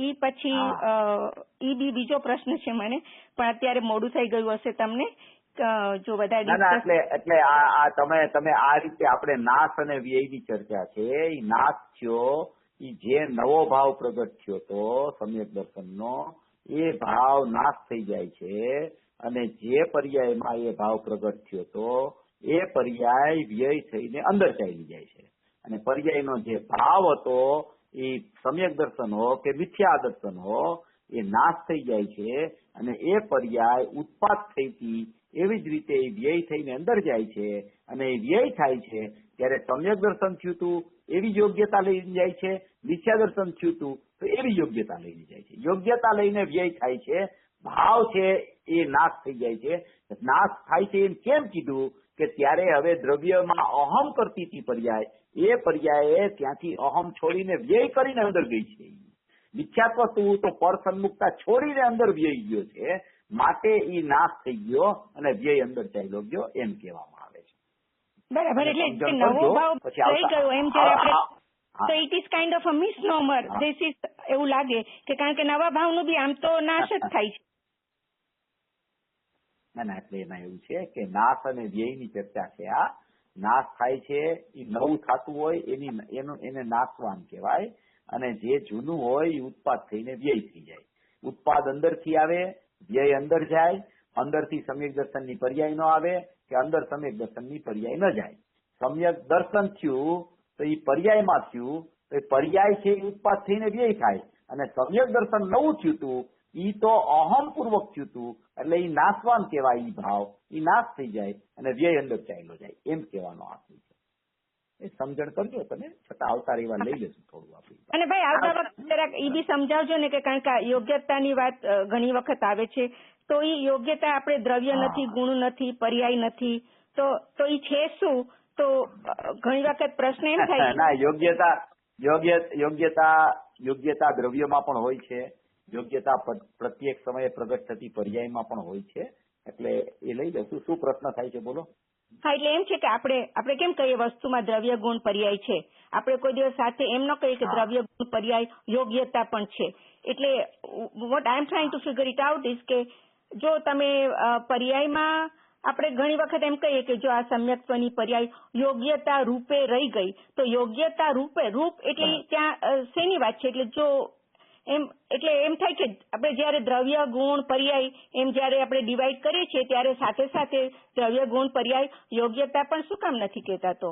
ઈ પછી ઈ બી બીજો પ્રશ્ન છે મને, પણ અત્યારે મોડું થઈ ગયું હશે તમને જો બધા. એટલે આ તમે આ રીતે આપણે નાશ અને વ્યયની ચર્ચા છે. એ નાશ થયો, એ જે નવો ભાવ પ્રગટ થયો તો સમ્યક દર્શનનો એ ભાવ નાશ થઈ જાય છે અને જે પર્યાયમાં એ ભાવ પ્રગટ થયો તો એ પર્યાય વ્યય થઈને અંદર ચાલી જાય છે. અને પર્યાયનો જે ભાવ હતો એ સમ્યક દર્શન હો કે મિથ્યા દર્શન હો એ નાશ થઈ જાય છે અને એ પર્યાય ઉત્પાદ થઈ હતી એવી જ રીતે એ વ્યય થઈને અંદર જાય છે અને એ વ્યય થાય છે ત્યારે સમ્યક દર્શન થયું હતું એવી યોગ્યતા લઈને જાય છે, મિથ્યા દર્શન થયું હતું તો એવી યોગ્યતા લઈને જાય છે. યોગ્યતા લઈને વ્યય થાય છે, ભાવ છે એ નાશ થઈ જાય છે. નાશ થાય છે એમ કેમ કીધું કે ત્યારે હવે દ્રવ્યમાં અહમ કરતી હતી પર્યાય, એ પર્યાયે ત્યાંથી અહમ છોડીને વ્યય કરીને અંદર ગઈ છે. મિથ્યાત્વ તો પર સન્મુખતા છોડીને અંદર વ્યય ગયો છે, માટે એ નાશ થઈ ગયો અને વ્યય અંદર ચાલ્યો ગયો એમ કહેવામાં આવે છે. બરાબર. એટલે નવો ભાવ થઈ ગયો એમ જયારે આપણે તો it is kind of a misnomer. This is એવું લાગે કે કારણ કે નવા ભાવનું બી આમ તો નાશ જ થાય છે. ના, એટલે એમાં એવું છે કે નાશ અને વ્યયની ચર્ચા છે. આ નાશ થાય છે એ નવું થતું હોય એને નાશવાન કહેવાય અને જે જૂનું હોય એ ઉત્પાદ થઈને વ્યય થઈ જાય. ઉત્પાદ અંદરથી આવે, વ્યય અંદર જાય. અંદરથી સમ્યક દર્શનની પર્યાય ન આવે કે અંદર સમ્યક દર્શનની પર્યાય ન જાય. સમ્યક દર્શન થયું તો એ પર્યાયમાં થયું તો એ પર્યાય છે એ ઉત્પાદ થઈને વ્યય થાય અને સમ્યક દર્શન નવું થયું હતું ઈ તો અહમ પૂર્વક થયું હતું એટલે ઈ નાશવાન કહેવાય. ઈ ભાવ ઈ નાશ થઈ જાય અને વ્યય અંદર ચાલ્યો જાય એમ કહેવાનો આશય છે. એ સમજણ કરજો તમે, છતાં આવતા રવિવાર લઈ લેશું થોડું આપણે. અને ભાઈ આવતા વખતે જરાક ઈ બી સમજાવજો ને કે કારણ કે યોગ્યતાની વાત ઘણી વખત આવે છે તો ઈ યોગ્યતા આપણે દ્રવ્ય નથી, ગુણ નથી, પર્યાય નથી તો ઈ છે શું? તો ઘણી વખત પ્રશ્ન એમ થાય ના, યોગ્યતા દ્રવ્યમાં પણ હોય છે, યોગ્યતા પ્રત્યેક સમયે પ્રગટ થતી પર્યાયમાં પણ હોય છે. એટલે એ લઈ લેશું. શું પ્રશ્ન થાય છે બોલો? હા, એટલે એમ છે કે આપણે કેમ કહીએ વસ્તુમાં દ્રવ્ય ગુણ પર્યાય છે, આપણે કોઈ દિવસ સાથે એમ ન કહીએ કે દ્રવ્ય ગુણ પર્યાય યોગ્યતા પણ છે. એટલે what I M trying to figure it out is કે જો તમે પર્યાયમાં આપણે ઘણી વખત એમ કહીએ કે જો આ સમ્યક્ત્વની પર્યાય યોગ્યતા રૂપે રહી ગઈ તો યોગ્યતા રૂપ એટલે ત્યાં શેની વાત છે? એટલે જો એટલે એમ થાય કે આપણે જયારે દ્રવ્ય ગુણ પર્યાય એમ જયારે આપણે ડિવાઈડ કરીએ છીએ ત્યારે સાથે સાથે દ્રવ્ય ગુણ પર્યાય યોગ્યતા પણ શું કામ નથી કહેતા? તો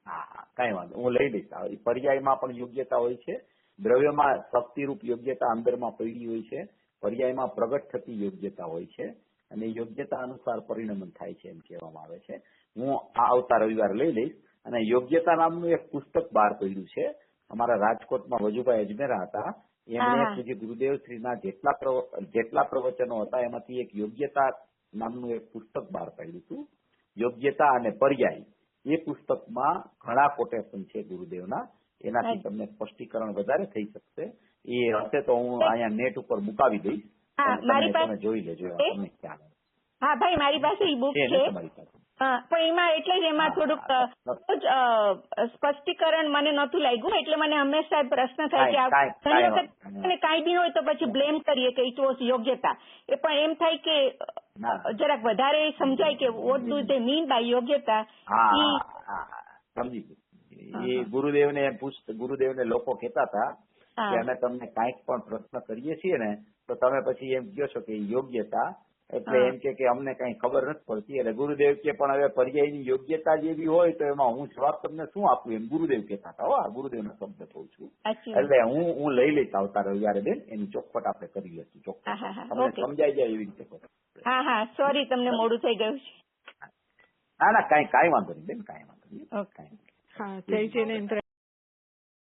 હા, કઈ વાંધો, હું લઈ લઈશ. પર્યાયમાં પણ યોગ્યતા હોય છે, દ્રવ્યમાં શક્તિરૂપ યોગ્યતા અંદરમાં પડી હોય છે, પર્યાયમાં પ્રગટ થતી યોગ્યતા હોય છે અને યોગ્યતા અનુસાર પરિણમન થાય છે એમ કહેવામાં આવે છે. હું આ આવતા રવિવાર લઈ લઈશ. અને યોગ્યતા નામનું એક પુસ્તક બહાર પડ્યું છે. અમારા રાજકોટમાં વજુભાઈ અજમેરા હતા, એમણે પૂજ્ય ગુરુદેવ શ્રીના જેટલા પ્રવચનો હતા એમાંથી એક યોગ્યતા નામનું એક પુસ્તક બહાર પાડ્યું હતું, યોગ્યતા અને પર્યાય. એ પુસ્તકમાં ઘણા કોટેશન છે ગુરુદેવના, એનાથી તમને સ્પષ્ટીકરણ વધારે થઈ શકશે. એ હશે તો હું અહીંયા નેટ ઉપર મુકાવી દઈશ, તમે જોઈ લેજો. તમને ખ્યાલ. હા ભાઈ, મારી પાસે ઈ બુક છે. પણ એમાં એટલે જ એમાં થોડુંક સ્પષ્ટીકરણ મને નહોતું લાગ્યું, એટલે મને હંમેશા પ્રશ્ન થાય કે ઘણી વખત કાંઈ બી હોય તો પછી બ્લેમ કરીએ કે ઇટ વોઝ યોગ્યતા. એ પણ એમ થાય કે જરાક વધારે સમજાય કે what do they mean by યોગ્યતા. સમજી ગયું. એ ગુરુદેવને લોકો કહેતા હતા કે અમે તમને કાંઈક પણ પ્રશ્ન કરીએ છીએ ને તો તમે પછી એમ કહો છો કે યોગ્યતા, એટલે એમ કે અમને કઈ ખબર નથી પડતી. એટલે ગુરુદેવ કે પણ હવે પર્યાયની યોગ્યતા જેવી હોય તો એમાં હું જવાબ તમને શું આપું, એમ ગુરુદેવ કહેતા હતા. ગુરુદેવનો શબ્દ કહું છું. એટલે હું લઈ લઈશ આવતા રવિવારે બેન, એની ચોખવટ આપણે કરી લઈશું. ચોક્કસ તમને સમજાઈ જાય એવી રીતે. હા, સોરી તમને મોડું થઈ ગયું છે. ના કાંઈ વાંધો નહીં બેન, કાંઈ વાંધો નહીં. જય જિનેન્દ્ર.